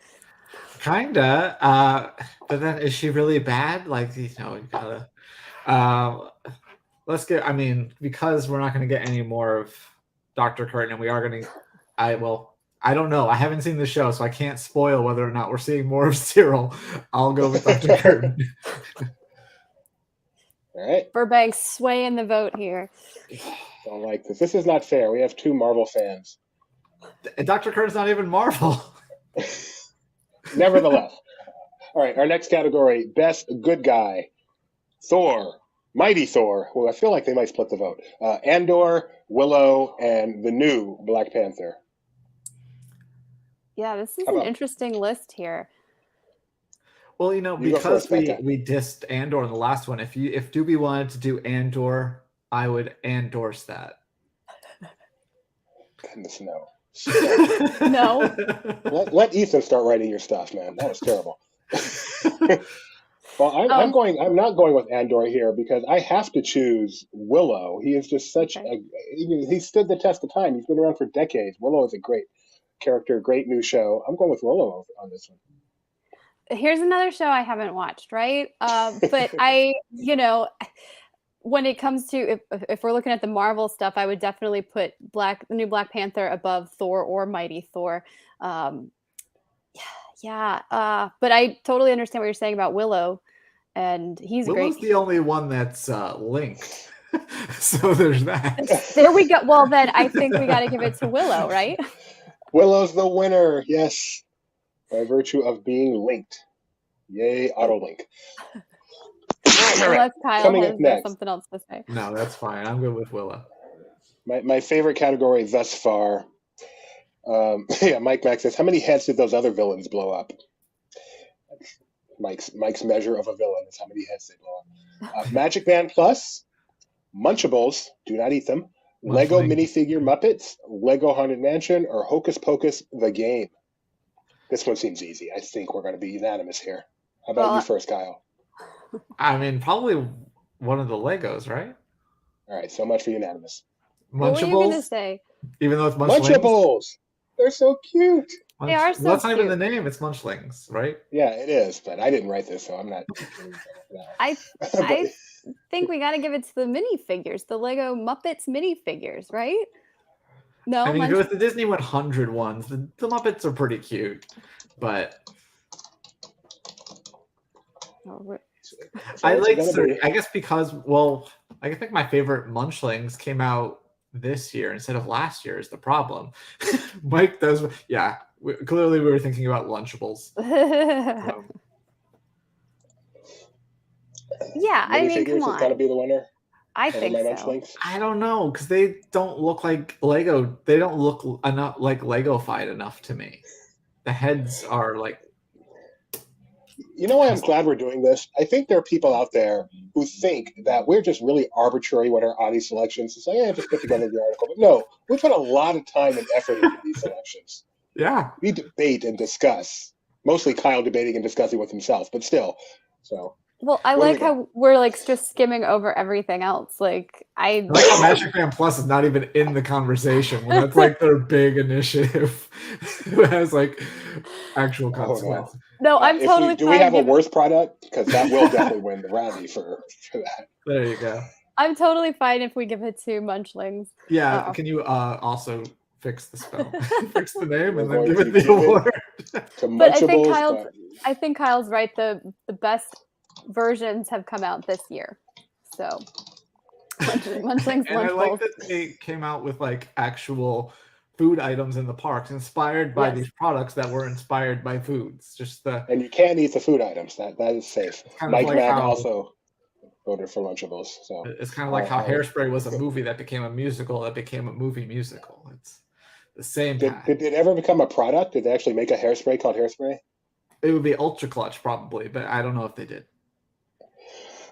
Kinda, but then is she really bad? Like, you gotta. Let's get. I mean, because we're not going to get any more of Dr. Curtin, and we are going to. I don't know. I haven't seen the show, so I can't spoil whether or not we're seeing more of Cyril. I'll go with Dr. Curtin. All right. Burbank's swaying the vote here. Don't like this. This is not fair. We have 2 Marvel fans. Dr. Curtin's not even Marvel. Nevertheless. All right. Our next category: Best Good Guy. Thor, Mighty Thor. Well, I feel like they might split the vote. Andor, Willow, and the new Black Panther. Yeah, this is an interesting list here. Well, because we dissed Andor in the last one, if Doobie wanted to do Andor, I would endorse that. Goodness, no. No. Let Ethan start writing your stuff, man. That was terrible. Well, I'm not going with Andor here because I have to choose Willow. He is just he stood the test of time. He's been around for decades. Willow is a great character, great new show. I'm going with Willow on this one. Here's another show I haven't watched, right? But when it comes to if we're looking at the Marvel stuff, I would definitely put the new Black Panther above Thor or Mighty Thor. But I totally understand what you're saying about Willow and he's Willow's great. the only one that's linked. So there's that. There we go. Well, then I think we got to give it to Willow, right? Willow's the winner, yes, by virtue of being linked. Yay, AutoLink. Unless Kyle Coming has up next. something else to say. No, that's fine. I'm good with Willow. My favorite category thus far. Mike Mack says, how many heads did those other villains blow up? Mike's measure of a villain is how many heads they blow up. Magic Band Plus, Munchables, do not eat them, Lego minifigure Muppets, Lego Haunted Mansion, or Hocus Pocus the game. This one seems easy. I think we're going to be unanimous here. How about you first, Kyle? I mean, probably one of the Legos, right? All right, so much for unanimous. Munchables. What were you going to say? Even though it's Munchlings. Munchables! They're so cute. They are so Well, that's not even cute. the name. It's Munchlings, right? Yeah, it is, but I didn't write this, so I'm not. I think we got to give it to the minifigures, the Lego Muppets minifigures, right? No, I mean, if it was the Disney 100 ones, the Muppets are pretty cute, but I like. I guess because I think my favorite Munchlings came out this year instead of last year is the problem. Mike does, yeah. Clearly, we were thinking about Lunchables. Yeah, I mean, come on. Is going to be the winner. I think so. I don't know, because they don't look like Lego. They don't look enough like Lego-fied enough to me. The heads are like. You know why I'm glad we're doing this? I think there are people out there who think that we're just really arbitrary with our Oddie selections. It's like, yeah, just put together the article. But no, we put a lot of time and effort into these selections. Yeah. We debate and discuss. Mostly Kyle debating and discussing with himself, but still. So. Well, I like how we're like just skimming over everything else. Like I like how Magic Band Plus is not even in the conversation when that's like their big initiative who has like actual consequences. No, I'm totally. Do we have a worse product? Because that will definitely win the Razzie for that. There you go. I'm totally fine if we give it to Munchlings. Yeah. Can you also fix the spell, fix the name, and then give it the award? But I think Kyle's right. The best versions have come out this year, so Munchlings. And I like that they came out with like actual food items in the parks, inspired by these products that were inspired by foods. And you can't eat the food items. That is safe. Mike Mack also voted for Lunchables. So it's kind of like how Hairspray was a movie that became a musical that became a movie musical. It's the same. Did it ever become a product? Did they actually make a Hairspray called Hairspray? It would be Ultra Clutch probably, but I don't know if they did.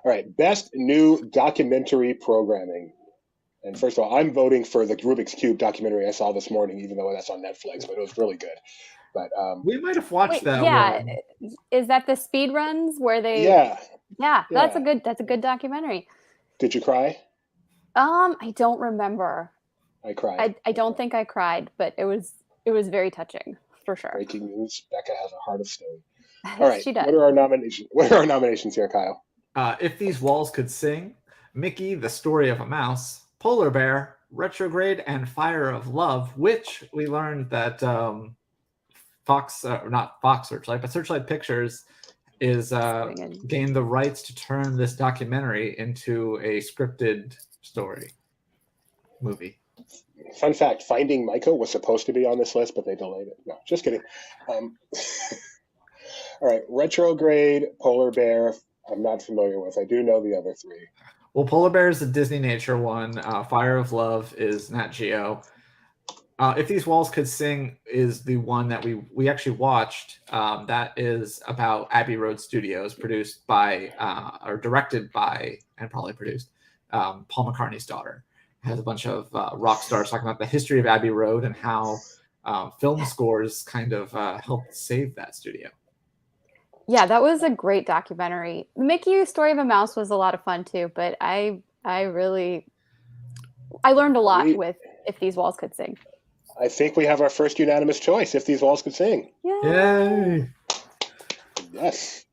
All right, best new documentary programming. And first of all, I'm voting for the Rubik's Cube documentary I saw this morning, even though that's on Netflix, but it was really good. But we might have watched that. Yeah, is that the speed runs where they? Yeah, that's a good documentary. Did you cry? I don't remember. I cried. I don't think I cried, but it was very touching for sure. Breaking news: Becca has a heart of stone. All right, she does. What are our nominations here, Kyle? If These Walls Could Sing, Mickey, The Story of a Mouse, Polar Bear, Retrograde, and Fire of Love, which we learned that Searchlight Pictures is gained the rights to turn this documentary into a scripted story movie. Fun fact, Finding Micah was supposed to be on this list, but they delayed it. No, just kidding. All right, Retrograde, Polar Bear, I'm not familiar with. I do know the other three. Well, Polar Bear is the Disney Nature one. Fire of Love is Nat Geo. If These Walls Could Sing is the one that we actually watched. That is about Abbey Road Studios, produced by or directed by and probably produced Paul McCartney's daughter. It has a bunch of rock stars talking about the history of Abbey Road and how film scores kind of helped save that studio. Yeah, that was a great documentary. Mickey, Story of a Mouse was a lot of fun too, but I learned a lot with If These Walls Could Sing. I think we have our first unanimous choice, If These Walls Could Sing. Yay! Yes.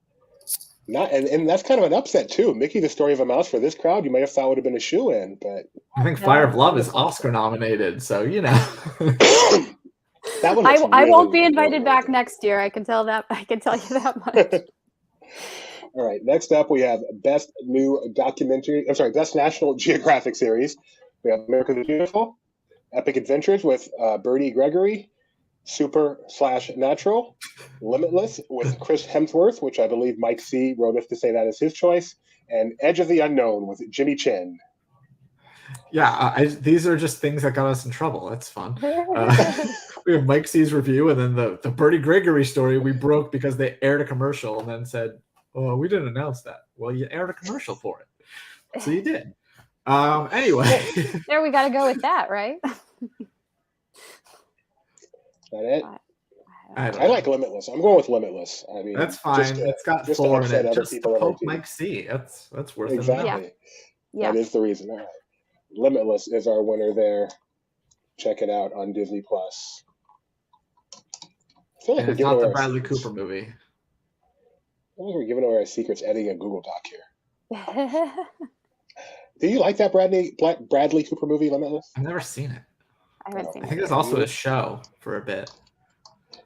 And that's kind of an upset too. Mickey, The Story of a Mouse, for this crowd, you might have thought would have been a shoo-in, but I think Fire of Love is Oscar nominated, so you know. That one I won't be invited back next year. I can tell you that much. All right. Next up, we have Best New Documentary. I'm sorry, Best National Geographic Series. We have America the Beautiful, Epic Adventures with Birdie Gregory, Super/Natural, Limitless with Chris Hemsworth, which I believe Mike C. wrote us to say that is his choice, and Edge of the Unknown with Jimmy Chin. Yeah, these are just things that got us in trouble. That's fun. We have Mike C's review, and then the Birdie Gregory story we broke because they aired a commercial and then said, "Oh, we didn't announce that." Well, you aired a commercial for it, so you did. Anyway, There, we got to go with that, right? Is that it? I like Limitless. I'm going with Limitless. I mean, that's fine. It's got just Thor to in upset it. other Just to people on our poke team. Mike C. That's worth it. Exactly. Yeah. That is the reason. All right. Limitless is our winner there. Check it out on Disney Plus. I feel like And we're it's giving not away the our Bradley secrets. Cooper movie. I feel like we're giving away our secrets editing a Google Doc here. Do you like that Bradley Cooper movie, Limitless? I've never seen it. I haven't seen I it. think there's also a show for a bit.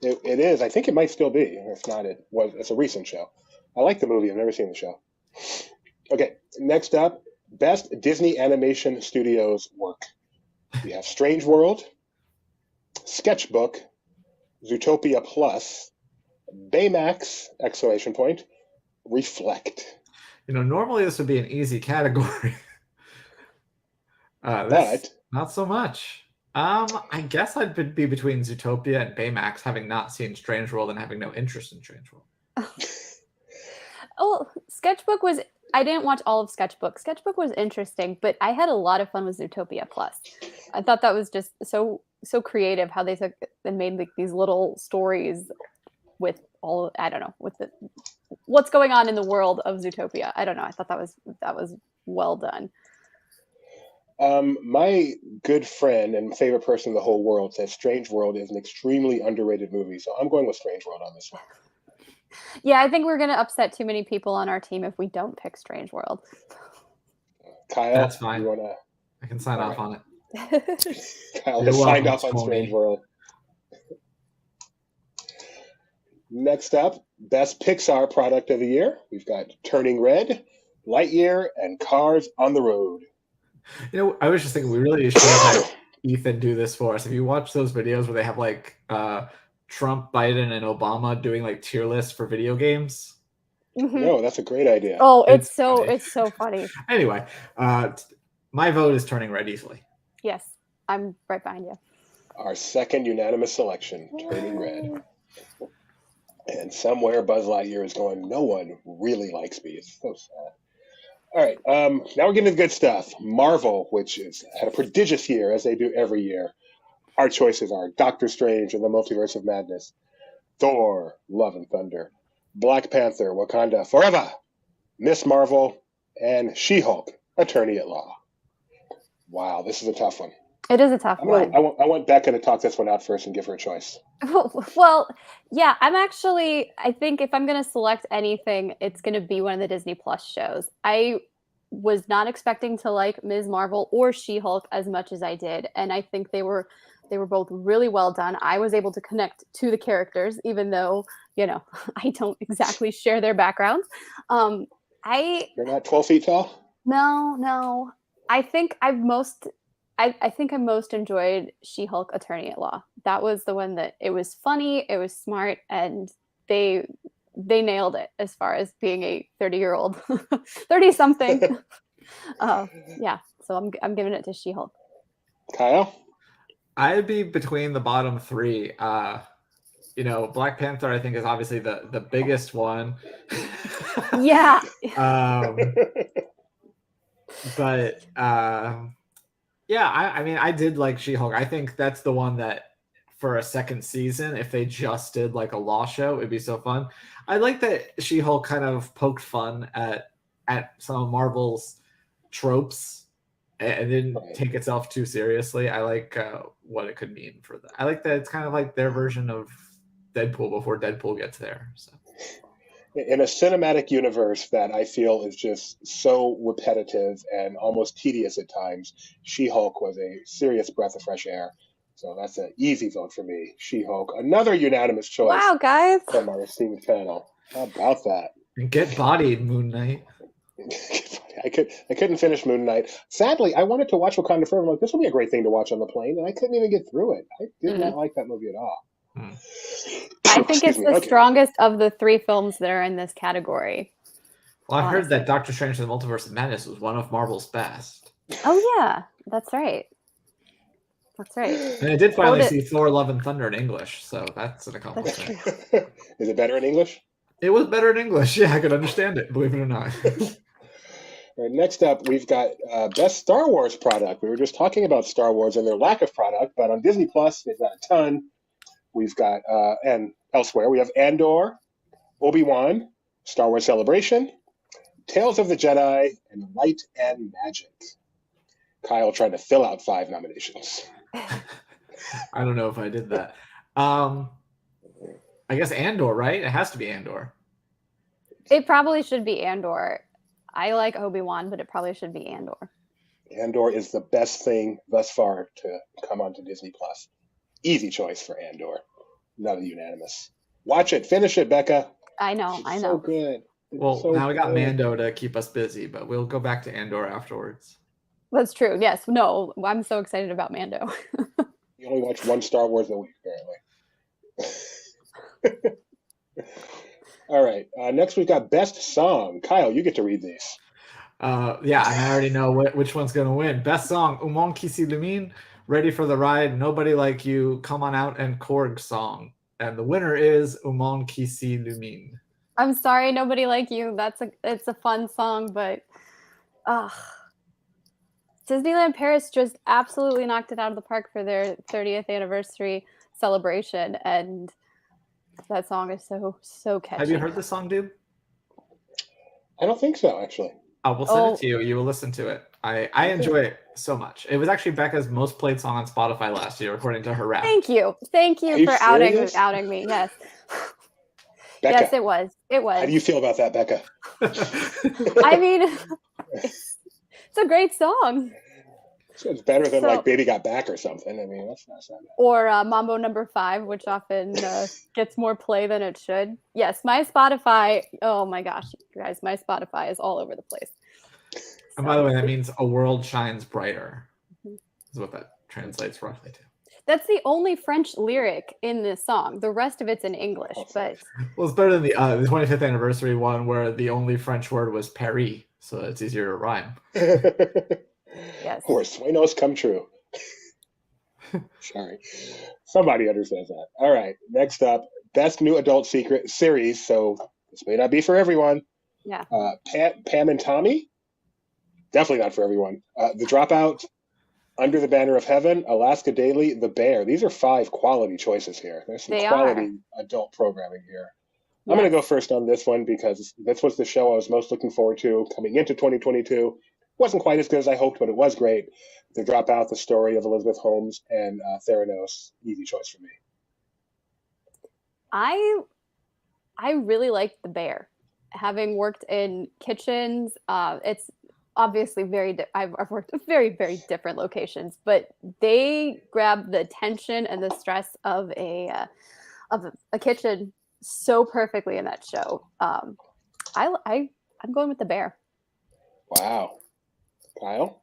It is. I think it might still be. If not, it's a recent show. I like the movie. I've never seen the show. Okay, next up, Best Disney Animation Studios Work. We have Strange World, Sketchbook, Zootopia Plus, Baymax, exclamation point, Reflect. Normally this would be an easy category. But not so much. I guess I'd be between Zootopia and Baymax, having not seen Strange World and having no interest in Strange World. Oh, Sketchbook was. I didn't watch all of Sketchbook. Sketchbook was interesting, but I had a lot of fun with Zootopia Plus. I thought that was just so creative how they took and made like these little stories with all. I don't know what's going on in the world of Zootopia. I don't know. I thought that was well done. My good friend and favorite person in the whole world says Strange World is an extremely underrated movie, so I'm going with Strange World on this one. Yeah, I think we're going to upset too many people on our team if we don't pick Strange World. Kyle, that's fine. You wanna... I can sign off on it. Kyle has signed off on Strange World. Next up, Best Pixar Product of the Year. We've got Turning Red, Lightyear, and Cars on the Road. I was just thinking we really should have Ethan do this for us. If you watch those videos where they have like Trump, Biden, and Obama doing like tier lists for video games. Mm-hmm. No, that's a great idea. Oh, it's so funny. Anyway, my vote is Turning Red easily. Yes, I'm right behind you. Our second unanimous selection, Turning Red. And somewhere Buzz Lightyear is going, no one really likes me. It's so sad. All right, now we're getting to the good stuff. Marvel, which has had a prodigious year, as they do every year. Our choices are Doctor Strange and the Multiverse of Madness, Thor, Love and Thunder, Black Panther, Wakanda Forever, Miss Marvel, and She-Hulk, Attorney at Law. Wow, this is a tough one. It is a tough one. I want Becca to talk this one out first and give her a choice. Well, yeah, I think if I'm going to select anything, it's going to be one of the Disney Plus shows. I was not expecting to like Ms. Marvel or She-Hulk as much as I did. And I think they were both really well done. I was able to connect to the characters, even though, I don't exactly share their backgrounds. You're not 12 feet tall? No. I think I most enjoyed She-Hulk Attorney at Law. That was the one that it was funny, it was smart, and they nailed it as far as being a 30-year-old, 30-something. Yeah, so I'm giving it to She-Hulk. Kyle? I'd be between the bottom three. Black Panther, I think, is obviously the biggest one. Yeah. But yeah, I did like She-Hulk. I think that's the one that for a second season, if they just did like a law show, it'd be so fun. I like that She-Hulk kind of poked fun at some of Marvel's tropes and didn't take itself too seriously. I like what it could mean for that. I like that it's kind of like their version of Deadpool before Deadpool gets there. So. In a cinematic universe that I feel is just so repetitive and almost tedious at times, She-Hulk was a serious breath of fresh air. So that's an easy vote for me. She-Hulk, another unanimous choice. Wow, guys. From our esteemed panel. How about that? Get bodied, Moon Knight. I couldn't finish Moon Knight. Sadly, I wanted to watch Wakanda Forever. I'm like, this will be a great thing to watch on the plane, and I couldn't even get through it. I did not like that movie at all. I think it's the strongest of the 3 films that are in this category. Well, I've heard that Doctor Strange and the Multiverse of Madness was one of Marvel's best. Oh yeah, that's right. That's right. And I did finally see Thor: Love and Thunder in English, so that's an accomplishment. Is it better in English? It was better in English. Yeah, I could understand it, believe it or not. All right, next up, we've got Best Star Wars Product. We were just talking about Star Wars and their lack of product, but on Disney Plus, they've got a ton. We've got, and elsewhere, we have Andor, Obi-Wan, Star Wars Celebration, Tales of the Jedi, and Light and Magic. Kyle trying to fill out 5 nominations. I don't know if I did that. I guess Andor, right? It has to be Andor. It probably should be Andor. I like Obi-Wan, but it probably should be Andor. Andor is the best thing thus far to come onto Disney Plus. Easy choice for Andor. Not unanimous. Watch it. Finish it, Becca. I know. So good. Well, now we got Mando to keep us busy, but we'll go back to Andor afterwards. That's true. Yes. No, I'm so excited about Mando. You only watch one Star Wars a week, apparently. All right. Next, we've got Best Song. Kyle, you get to read these. Yeah, I already know which one's going to win. Best Song, Un Monde qui s'illumine, Ready for the Ride, Nobody Like You, Come On Out, and Korg Song. And the winner is Un Monde qui s'illumine. I'm sorry, Nobody Like You. It's a fun song, but Disneyland Paris just absolutely knocked it out of the park for their 30th anniversary celebration, and that song is so catchy. Have you heard this song, dude? I don't think so, actually. I will send it to you. You will listen to it. I enjoy it so much. It was actually Becca's most played song on Spotify last year, according to her rap. Thank you for outing me. Yes. Becca, yes, it was. How do you feel about that, Becca? I mean, it's a great song. It's better than like Baby Got Back or something. I mean, that's not bad. Or Mambo No. 5, which often gets more play than it should. Yes, my Spotify. Oh my gosh, you guys, my Spotify is all over the place. And by the way, that means a world shines brighter. Is what that translates roughly to. That's the only French lyric in this song. The rest of it's in English, but well, it's better than the 25th anniversary one where the only French word was Paris, so it's easier to rhyme. Yes. Where sueños come true. Sorry. Somebody understands that. All right. Next up, Best New Adult Secret Series. So this may not be for everyone. Yeah. Pam and Tommy. Definitely not for everyone. The Dropout, Under the Banner of Heaven, Alaska Daily, The Bear. These are 5 quality choices here. There's some quality adult programming here. Yes. I'm going to go first on this one because this was the show I was most looking forward to coming into 2022. Wasn't quite as good as I hoped, but it was great. The Dropout, the story of Elizabeth Holmes and Theranos, easy choice for me. I really liked The Bear. Having worked in kitchens, it's obviously I've worked at very, very different locations, but they grab the tension and the stress of a kitchen so perfectly in that show. I'm going with The Bear. Wow. Kyle?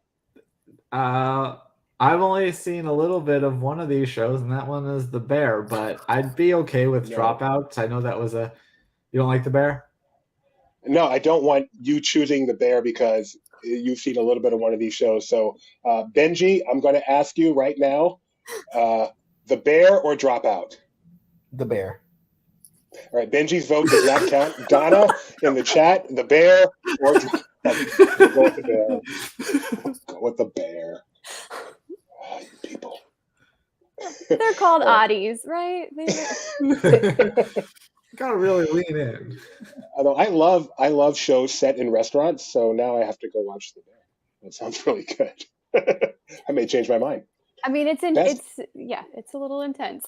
I've only seen a little bit of one of these shows, and that one is The Bear, but I'd be okay with Dropouts. I know that was you don't like The Bear? No, I don't want you choosing The Bear because you've seen a little bit of one of these shows. So, Benji, I'm going to ask you right now, The Bear or Dropout? The Bear. All right, Benji's vote does not count. Donna, in the chat, The Bear or Dropout? We'll go with The Bear. Go with The Bear. Oh, you people. They're called Oddies, right? Gotta really lean in. Although I love shows set in restaurants, so now I have to go watch The Bear. That sounds really good. I may change my mind. I mean, it's a little intense.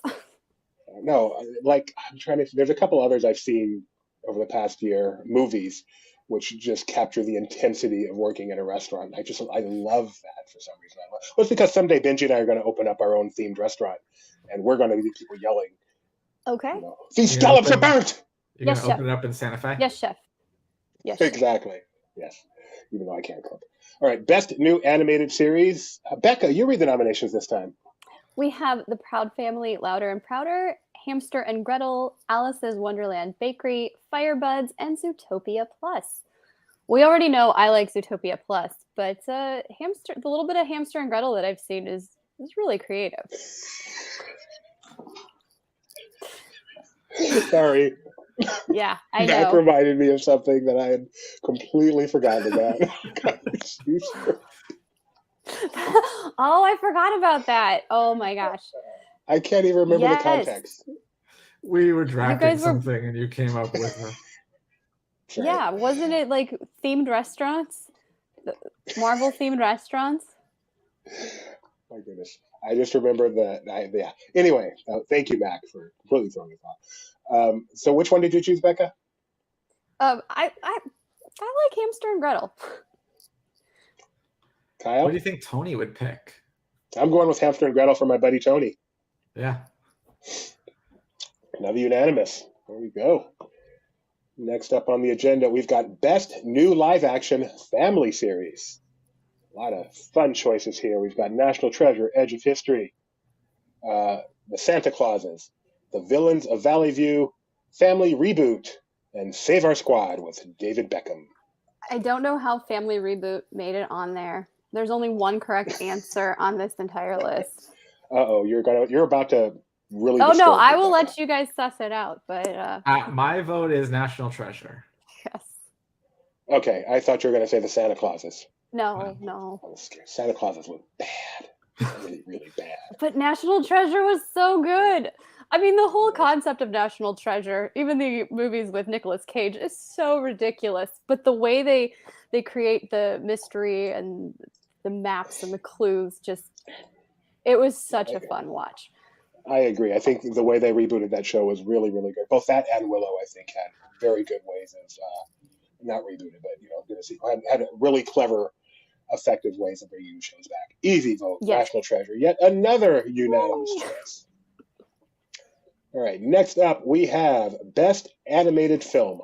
No, like I'm trying to. There's a couple others I've seen over the past year, movies, which just capture the intensity of working in a restaurant. I love that for some reason. Well, it's because someday Benji and I are going to open up our own themed restaurant, and we're going to be people yelling. Okay. These scallops are burnt. You're going to open it up in Santa Fe? Yes, chef. Yes. Exactly. Yes. Even though I can't cook. All right. Best new animated series. Becca, you read the nominations this time. We have The Proud Family, Louder and Prouder, Hamster and Gretel, Alice's Wonderland Bakery, Firebuds, and Zootopia Plus. We already know I like Zootopia Plus, but the little bit of Hamster and Gretel that I've seen is really creative. Sorry. Yeah, I Mac know. reminded me of something that I had completely forgotten about. Oh, I forgot about that. Oh my gosh. I can't even remember the context. We were drafting guys were- something and you came up with it. Sorry. Yeah, wasn't it like themed restaurants? Marvel themed restaurants? My goodness. I just remember that. Yeah. Anyway, thank you, Mac, for completely throwing us off. So which one did you choose, Becca? I like Hamster and Gretel. Kyle? What do you think Tony would pick? I'm going with Hamster and Gretel for my buddy Tony. Yeah. Another unanimous. There we go. Next up on the agenda, we've got Best New Live Action Family Series. A lot of fun choices here. We've got National Treasure, Edge of History, The Santa Clauses, The Villains of Valley View, Family Reboot, and Save Our Squad with David Beckham. I don't know how Family Reboot made it on there. There's only one correct answer on this entire list. Uh-oh, you're about to really. Oh no, disturb I me, will Becca. let you guys suss it out. But My vote is National Treasure. yes, Okay, I thought you were going to say the Santa Clauses. no. I was scared. Santa Clauses were bad. Really, really bad. But National Treasure was so good. I mean, the whole concept of National Treasure, even the movies with Nicolas Cage, is so ridiculous. But the way they create the mystery and the maps and the clues, it was such a fun watch. I agree. I think the way they rebooted that show was really, really good. Both that and Willow, I think, had very good ways of not rebooted, but had really clever, effective ways of bringing shows back. Easy vote, Yes. National Treasure. Yet another unanimous choice. All right, next up we have Best Animated Film.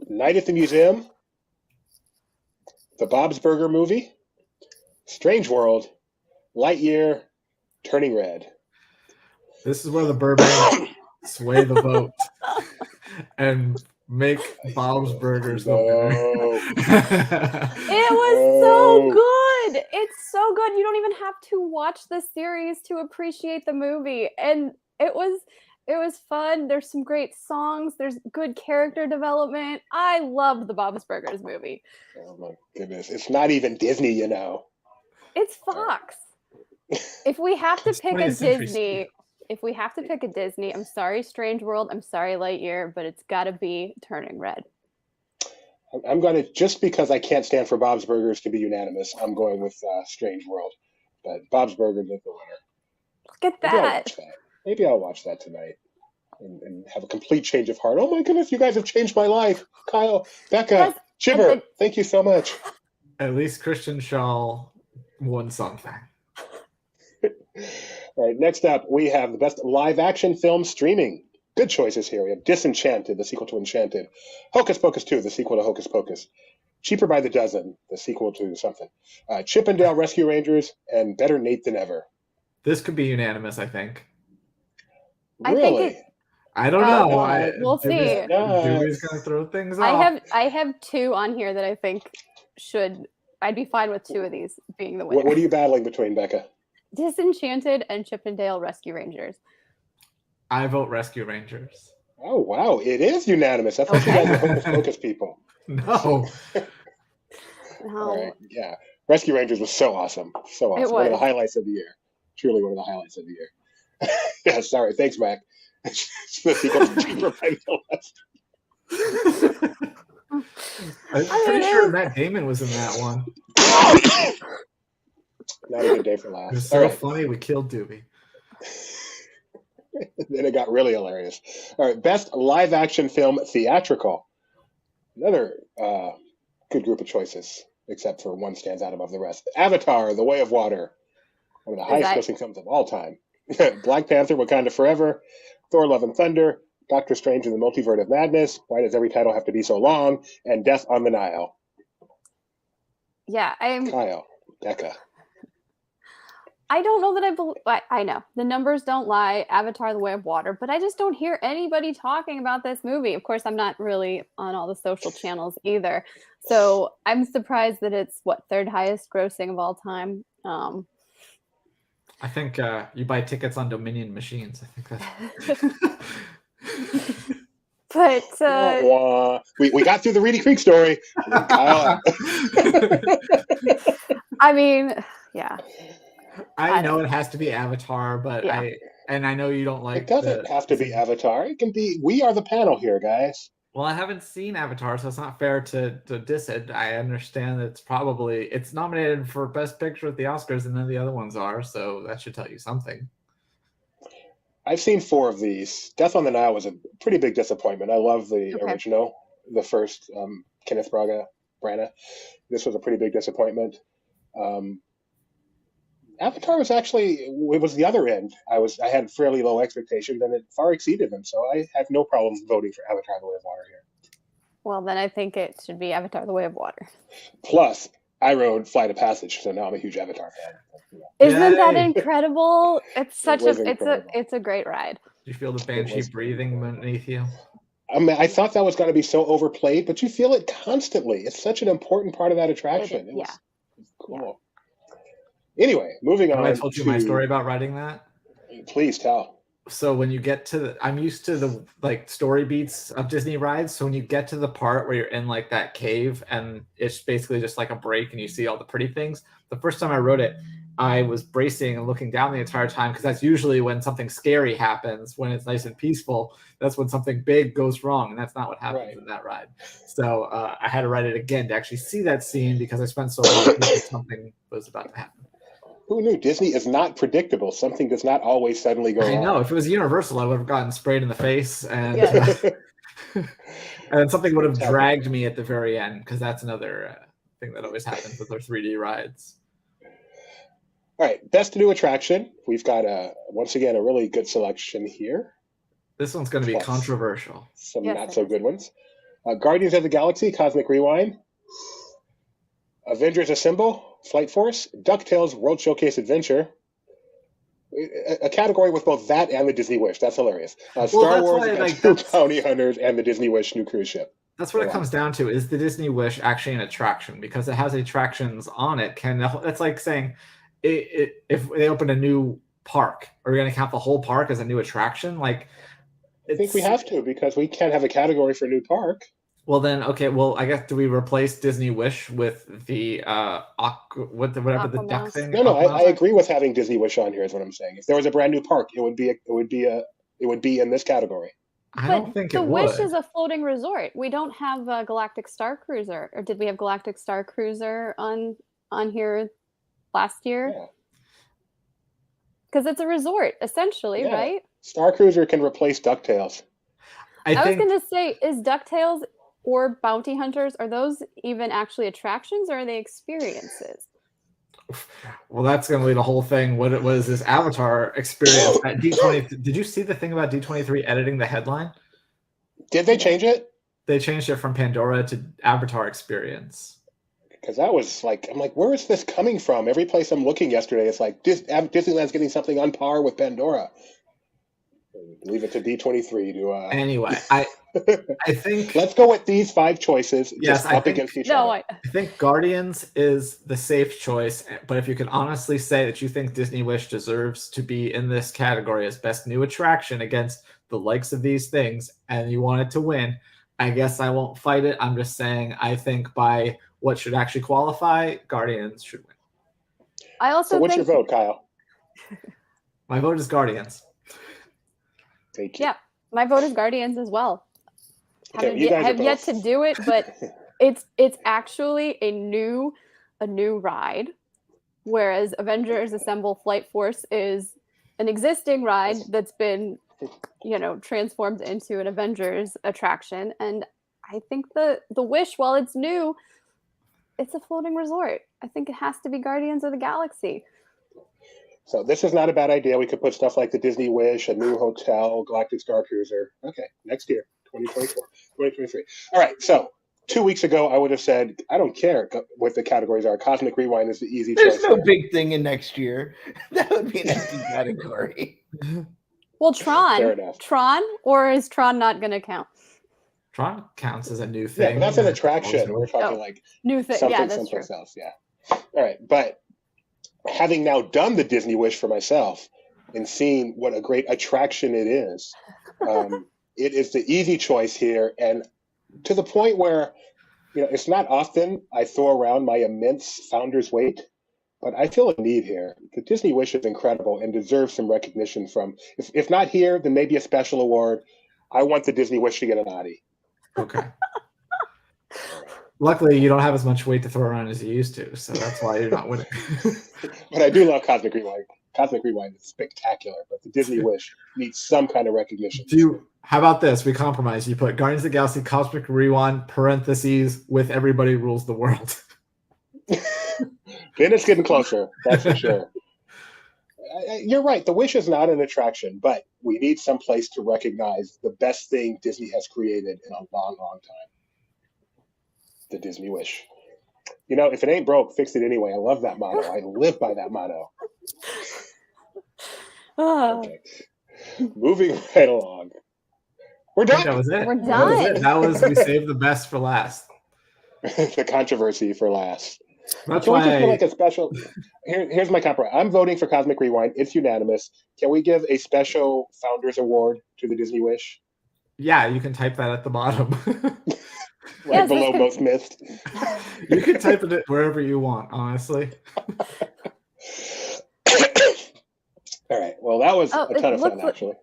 Night at the Museum, The Bob's Burger Movie, Strange World, Lightyear, Turning Red. This is where the Burbank sway the vote and make Bob's Burgers the winner. It was so good. It's so good. You don't even have to watch the series to appreciate the movie. And it was fun. There's some great songs. There's good character development. I loved the Bob's Burgers movie. Oh my goodness. It's not even Disney, you know. It's Fox. If we have to pick a 20th Century Disney, I'm sorry, Strange World. I'm sorry, Lightyear, but it's got to be Turning Red. I'm going to, just because I can't stand for Bob's Burgers to be unanimous, I'm going with Strange World. But Bob's Burgers is the winner. Look at that. Maybe I'll watch that tonight and have a complete change of heart. Oh my goodness, you guys have changed my life. Kyle, Becca, Yes, Chibber, thank you so much. At least Christian Shaw won something. All right, next up, we have the best live action film streaming. Good choices here. We have Disenchanted, the sequel to Enchanted. Hocus Pocus 2, the sequel to Hocus Pocus. Cheaper by the Dozen, the sequel to something. Chip and Dale Rescue Rangers, and Better Nate Than Ever. This could be unanimous, I think. Really? I don't know. Well, we'll see. Dewey's going to throw things off. I have two on here that I think I'd be fine with two of these being the winner. What are you battling between, Becca? Disenchanted and Chip and Dale Rescue Rangers. I vote Rescue Rangers. Oh, wow. It is unanimous. I thought you guys were Hocus Pocus people. No. All right. Yeah. Rescue Rangers was so awesome. So awesome. One of the highlights of the year. Truly one of the highlights of the year. Yeah, sorry. Thanks, Mac. The sequel to Cheaper by the Dozen. I'm pretty sure Matt Damon was in that one. Not a good day for laughs. It was so funny, we killed Dewey. Then it got really hilarious. All right, best live action film theatrical. Another good group of choices, except for one stands out above the rest. Avatar, The Way of Water. One of the highest grossing films of all time. Black Panther, Wakanda Forever. Thor, Love and Thunder. Doctor Strange and the Multiverse of Madness, Why Does Every Title Have to Be So Long, and Death on the Nile. Yeah, Kyle, Becca. I don't know that I believe. I know the numbers don't lie. Avatar: The Way of Water, but I just don't hear anybody talking about this movie. Of course, I'm not really on all the social channels either, so I'm surprised that it's third highest grossing of all time. I think you buy tickets on Dominion machines. I think that's. But we got through the Reedy Creek story. Kyle. I mean, yeah. I know it has to be Avatar, but Yeah. I know you don't like. It doesn't have to be Avatar. It can be. We are the panel here, guys. Well, I haven't seen Avatar, so it's not fair to diss it. I understand that it's nominated for Best Picture at the Oscars, and then the other ones are, so that should tell you something. I've seen 4 of these. Death on the Nile was a pretty big disappointment. I love the original, the first Kenneth Branagh. This was a pretty big disappointment. Avatar was it was the other end. I had fairly low expectations, and it far exceeded them. So I have no problem voting for Avatar: The Way of Water here. Well, then I think it should be Avatar: The Way of Water. Plus, I rode Flight of Passage, so now I'm a huge Avatar fan. Isn't that incredible? It's incredible. It's a great ride. Do you feel the banshee breathing beneath you? I mean, I thought that was going to be so overplayed, but you feel it constantly. It's such an important part of that attraction. It was cool. Yeah. Anyway, moving on. I told you my story about riding that. Please tell. So when you get to I'm used to the story beats of Disney rides. So when you get to the part where you're in like that cave and it's basically just like a break and you see all the pretty things. The first time I rode it, I was bracing and looking down the entire time because that's usually when something scary happens. When it's nice and peaceful, that's when something big goes wrong, and that's not what happens in that ride. So I had to ride it again to actually see that scene because I spent so long thinking something was about to happen. Who knew? Disney is not predictable. Something does not always suddenly go wrong. I know. If it was Universal, I would have gotten sprayed in the face, and and then something would have dragged me at the very end, because that's another thing that always happens with our 3D rides. All right, best new attraction. We've got once again a really good selection here. This one's going to be controversial. Some not so good ones. Guardians of the Galaxy, Cosmic Rewind. Avengers Assemble, Flight Force. DuckTales World Showcase Adventure. A category with both that and the Disney Wish. That's hilarious. Star Wars Adventure Bounty Hunters and the Disney Wish new cruise ship. That's what it comes down to. Is the Disney Wish actually an attraction? Because it has attractions on it. That's like saying if they open a new park, are we going to count the whole park as a new attraction? I think we have to, because we can't have a category for a new park. Well then, okay. Well, I guess do we replace Disney Wish with the whatever the duck thing? No, I agree with having Disney Wish on here. Is what I'm saying. If there was a brand new park, it would be in this category. I don't think it would. The Wish is a floating resort. We don't have a Galactic Star Cruiser, or did we have Galactic Star Cruiser on here last year? Yeah. Because it's a resort, essentially, right? Star Cruiser can replace DuckTales. I was going to say, is DuckTales or Bounty Hunters, are those even actually attractions, or are they experiences? Well, that's going to lead the whole thing. What was this Avatar experience at D23? Did you see the thing about D23 editing the headline? Did they change it? They changed it from Pandora to Avatar Experience. Because that was I'm like, where is this coming from? Every place I'm looking yesterday, it's like Disneyland's getting something on par with Pandora. Leave it to D23 to. Anyway, I think let's go with these 5 choices. Yes, against each other. I think Guardians is the safe choice, but if you could honestly say that you think Disney Wish deserves to be in this category as best new attraction against the likes of these things, and you want it to win, I guess I won't fight it. I'm just saying I think by what should actually qualify, Guardians should win. I also. So what's your vote, Kyle? My vote is Guardians. Thank you. Yeah, my vote is Guardians as well. Okay, I have yet to do it, but it's actually a new ride, whereas Avengers Assemble Flight Force is an existing ride that's been, transformed into an Avengers attraction. And I think the Wish, while it's new, it's a floating resort. I think it has to be Guardians of the Galaxy. So this is not a bad idea. We could put stuff like the Disney Wish, a new hotel, Galactic Star Cruiser. Okay, next year, 2024, 2023. All right, so 2 weeks ago, I would have said, I don't care what the categories are. Cosmic Rewind is the easy There's choice. no here. big thing in next year. That would be an empty category. Well, Fair enough. Tron, or is Tron not going to count? Tron counts as a new Yeah, thing. but that's an attraction. We're talking Oh, like New thing. something Yeah, that's true. someplace else. Yeah. All right, but having now done the Disney Wish for myself and seeing what a great attraction it is the easy choice here, and to the point where, you know, it's not often I throw around my immense founder's weight, but I feel a need here. The Disney Wish is incredible and deserves some recognition from, if not here, then maybe a special award. I want the Disney Wish to get an Oddie. Okay. Luckily, you don't have as much weight to throw around as you used to, so that's why you're not winning. But I do love Cosmic Rewind. Cosmic Rewind is spectacular, but the Disney Wish needs some kind of recognition. How about this? We compromise. You put Guardians of the Galaxy Cosmic Rewind, parentheses, with Everybody Rules the World. Then it's getting closer, that's for sure. You're right. The Wish is not an attraction, but we need some place to recognize the best thing Disney has created in a long, long time. The Disney Wish. You know, if it ain't broke, fix it anyway. I love that motto. I live by that motto. Okay. Moving right along. We're done. That was it. We're That was we saved the best for last. The controversy for last. That's Can we just why put like a special? Here's my compromise. I'm voting for Cosmic Rewind. It's unanimous. Can we give a special Founders Award to the Disney Wish? Yeah, you can type that at the bottom. Right below most missed. You can type it wherever you want, honestly. All right. Well, that was a ton of fun, actually.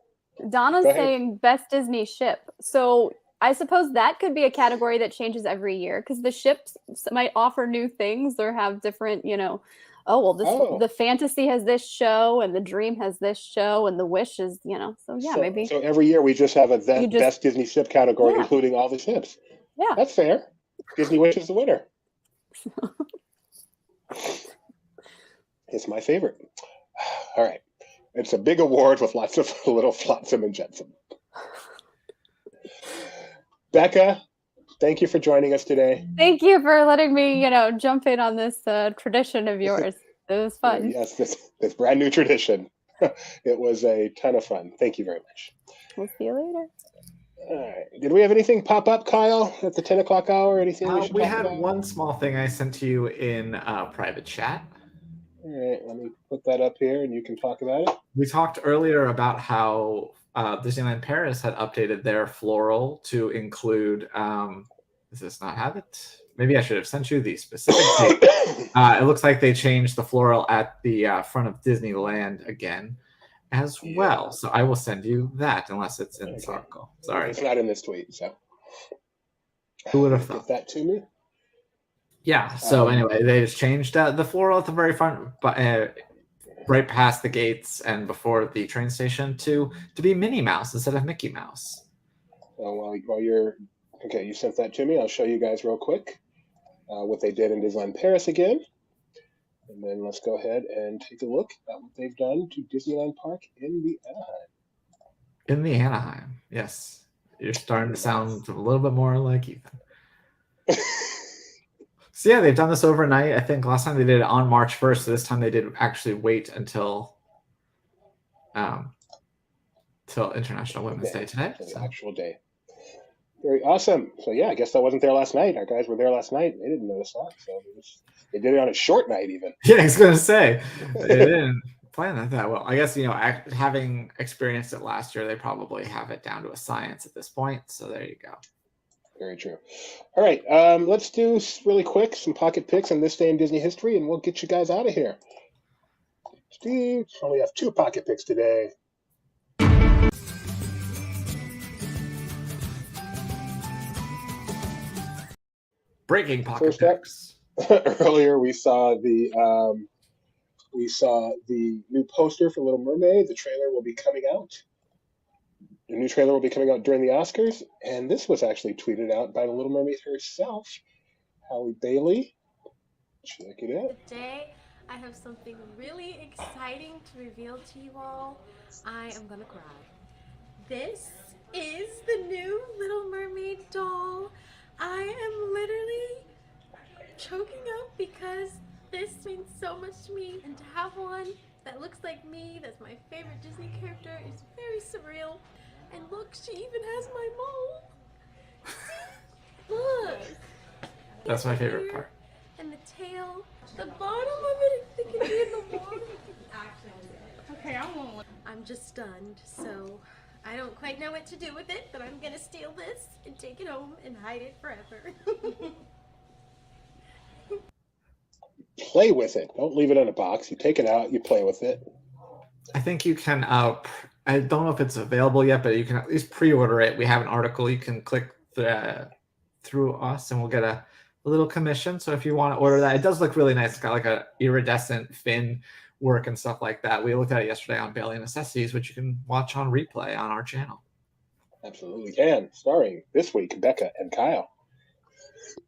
Donna's saying best Disney ship. So I suppose that could be a category that changes every year because the ships might offer new things or have different, you know, the fantasy has this show and the dream has this show and the wish is, you know, so yeah, maybe. So every year we just have a best Disney ship category, including all the ships. Yeah. That's fair. Disney Wish is the winner. It's my favorite. All right. It's a big award with lots of little flotsam and jetsam. Becca, thank you for joining us today. Thank you for letting me, you know, jump in on this tradition of yours. It was fun. Yes, this brand new tradition. It was a ton of fun. Thank you very much. We'll see you later. All right. Did we have anything pop up, Kyle, at the 10 o'clock hour? Anything we had one small thing I sent to you in private chat. All right, let me put that up here and you can talk about it. We talked earlier about how Disneyland Paris had updated their floral to include, does this not have it? Maybe I should have sent you the specific date. It looks like they changed the floral at the front of Disneyland again as well. So I will send you that unless it's in this article. Sorry. It's not in this tweet, so. Who would have thought? Get that to me? Yeah, so anyway, they just changed the floral at the very front, right past the gates and before the train station to be Minnie Mouse instead of Mickey Mouse. So while you're okay, you sent that to me. I'll show you guys real quick what they did in Disneyland Paris again, and then let's go ahead and take a look at what they've done to Disneyland Park in the Anaheim. In the Anaheim, yes, you're starting to sound a little bit more like Ethan. So yeah, they've done this overnight. I think last time they did it on March 1st. So this time they did actually wait until International Women's Day today. The actual day. Very awesome. So yeah, I guess that wasn't there last night. Our guys were there last night. They didn't notice that. So they did it on a short night even. Yeah, I was going to say. They didn't plan that well. I guess, you know, having experienced it last year, they probably have it down to a science at this point. So there you go. Very true. All right, let's do really quick some pocket picks on this day in Disney history, and we'll get you guys out of here. Steve, only have 2 pocket picks today. Breaking pocket picks. Earlier, we saw the new poster for Little Mermaid. The trailer will be coming out. The new trailer will be coming out during the Oscars, and this was actually tweeted out by the Little Mermaid herself, Halle Bailey. Check it out. Today, I have something really exciting to reveal to you all. I am gonna cry. This is the new Little Mermaid doll. I am literally choking up because this means so much to me, and to have one that looks like me, that's my favorite Disney character, is very surreal. And look, she even has my mole. See? Look. That's my favorite part. And the tail, the bottom of it, it can be in the water. Okay, I want one. I'm just stunned, so I don't quite know what to do with it, but I'm gonna steal this and take it home and hide it forever. Play with it. Don't leave it in a box. You take it out, you play with it. I think you can. I don't know if it's available yet, but you can at least pre-order it. We have an article. You can click through us, and we'll get a little commission. So if you want to order that, it does look really nice. It's got like a iridescent fin work and stuff like that. We looked at it yesterday on Bailey Necessities, which you can watch on replay on our channel. Absolutely can. Starring this week, Becca and Kyle.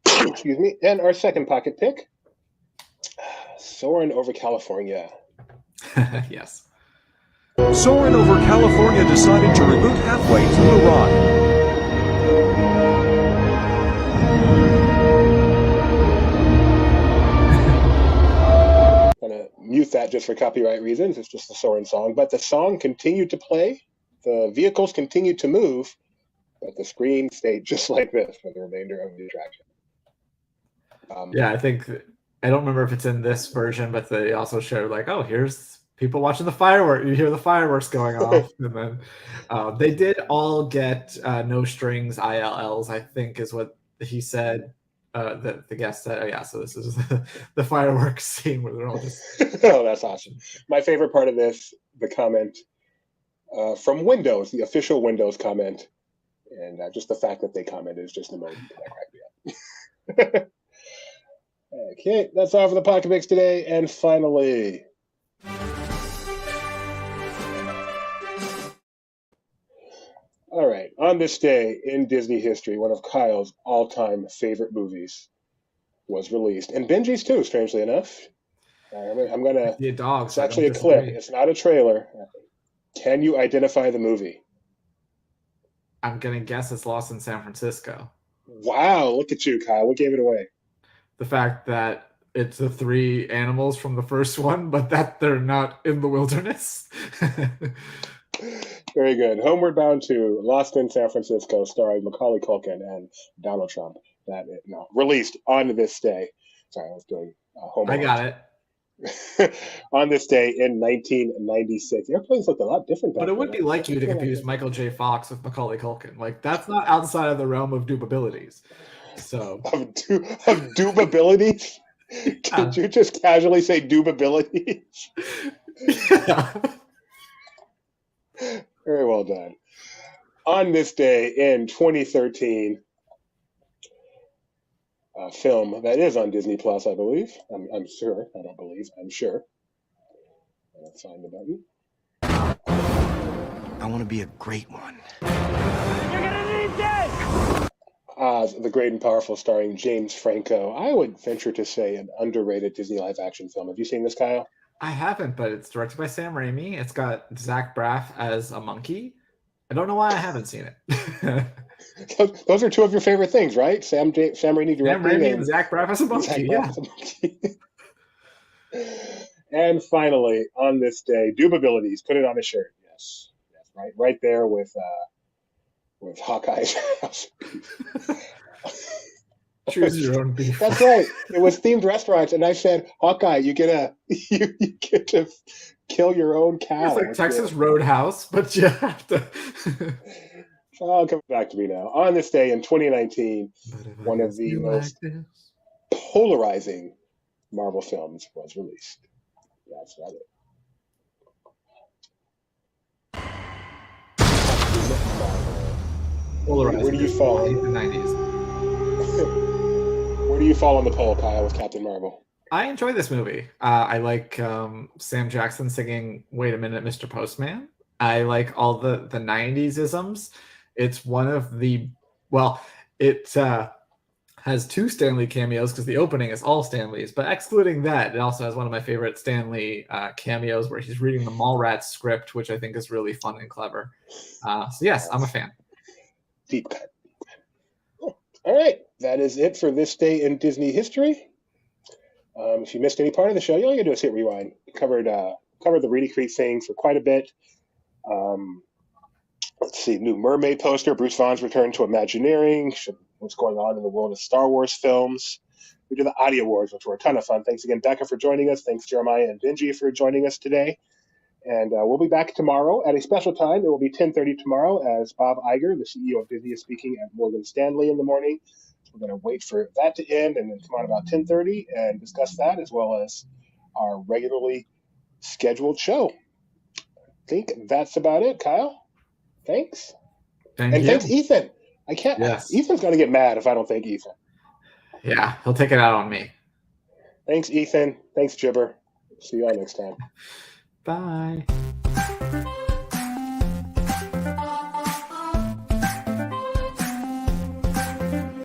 Excuse me. And our second pocket pick, Soarin' Over California. Yes. Soarin' Over California decided to reboot halfway through the ride. Gonna mute that just for copyright reasons. It's just the Soarin' song. But the song continued to play. The vehicles continued to move. But the screen stayed just like this for the remainder of the attraction. Yeah, I think, I don't remember if it's in this version, but they also showed like, oh, here's people watching the fireworks. You hear the fireworks going off. And then they did all get no strings ILLs, I think is what he said. The guest said, oh yeah, so this is the fireworks scene where they're all just... Oh, that's awesome. My favorite part of this, the comment from Windows, the official Windows comment, and just the fact that they commented is just an emoji that cracked me up. Okay, that's all for the Pocket Picks today. And finally, all right, on this day in Disney history, one of Kyle's all-time favorite movies was released, and Benji's too, strangely enough. I'm gonna. The dogs. It's actually a clip. It's not a trailer. Can you identify the movie? I'm gonna guess it's Lost in San Francisco. Wow, look at you, Kyle. What gave it away? The fact that it's the three animals from the first one, but that they're not in the wilderness. Very good. Homeward Bound 2, Lost in San Francisco, starring Macaulay Culkin and Donald Trump. Released on this day. Sorry, I was doing Home Alone. I got it. On this day in 1996. Airplanes looked a lot different back But it would then. be like you to confuse Michael J. Fox with Macaulay Culkin. Like, that's not outside of the realm of dupabilities. So Of dupabilities? Did you just casually say dupabilities? Yeah. Very well done. On this day in 2013, a film that is on Disney Plus, I believe. I'm sure. I don't believe. I'm sure. Let's find the button. I want to be a great one. You're gonna need this! The Great and Powerful, starring James Franco. I would venture to say an underrated Disney live-action film. Have you seen this, Kyle? I haven't, but it's directed by Sam Raimi. It's got Zach Braff as a monkey. I don't know why I haven't seen it. Those are two of your favorite things, right? Sam Raimi directing. Sam Raimi and Zach Braff as a monkey, yeah. And finally, on this day, dupabilities. Put it on a shirt. Yes, right there with Hawkeye's house. Choose your own beef. That's right. It was themed restaurants, and I said, Hawkeye, you get to kill your own cow. It's like Texas Roadhouse, but you have to. Oh, come back to me now. On this day in 2019, one of the most polarizing Marvel films was released. That's not it. Polarizing. Where do you fall? The 90s. Where do you fall on the poll, Kyle, with Captain Marvel? I enjoy this movie. I like Sam Jackson singing "Wait a Minute, Mr. Postman." I like all the 90s isms. It's one of the has 2 Stan Lee cameos because the opening is all Stan Lee's. But excluding that, it also has one of my favorite Stan Lee cameos where he's reading the Mallrats script, which I think is really fun and clever. So yes, I'm a fan. Deep cut. Cool. All right, that is it for this day in Disney history. If you missed any part of the show, all you gotta do is hit rewind. Covered the Reedy Creek thing for quite a bit. Let's see, new Mermaid poster, Bruce Vaughn's return to Imagineering, what's going on in the world of Star Wars films. We did the Oddie Awards, which were a ton of fun. Thanks again, Becca, for joining us. Thanks, Jeremiah and Benji, for joining us today. And we'll be back tomorrow at a special time. It will be 10:30 tomorrow as Bob Iger, the CEO of Disney, is speaking at Morgan Stanley in the morning. So we're going to wait for that to end and then come on about 10:30 and discuss that as well as our regularly scheduled show. I think that's about it, Kyle. Thanks. Thank you. Thanks, Ethan. I can't. Yes. Ethan's going to get mad if I don't thank Ethan. Yeah, he'll take it out on me. Thanks, Ethan. Thanks, Jibber. See you all next time. Bye.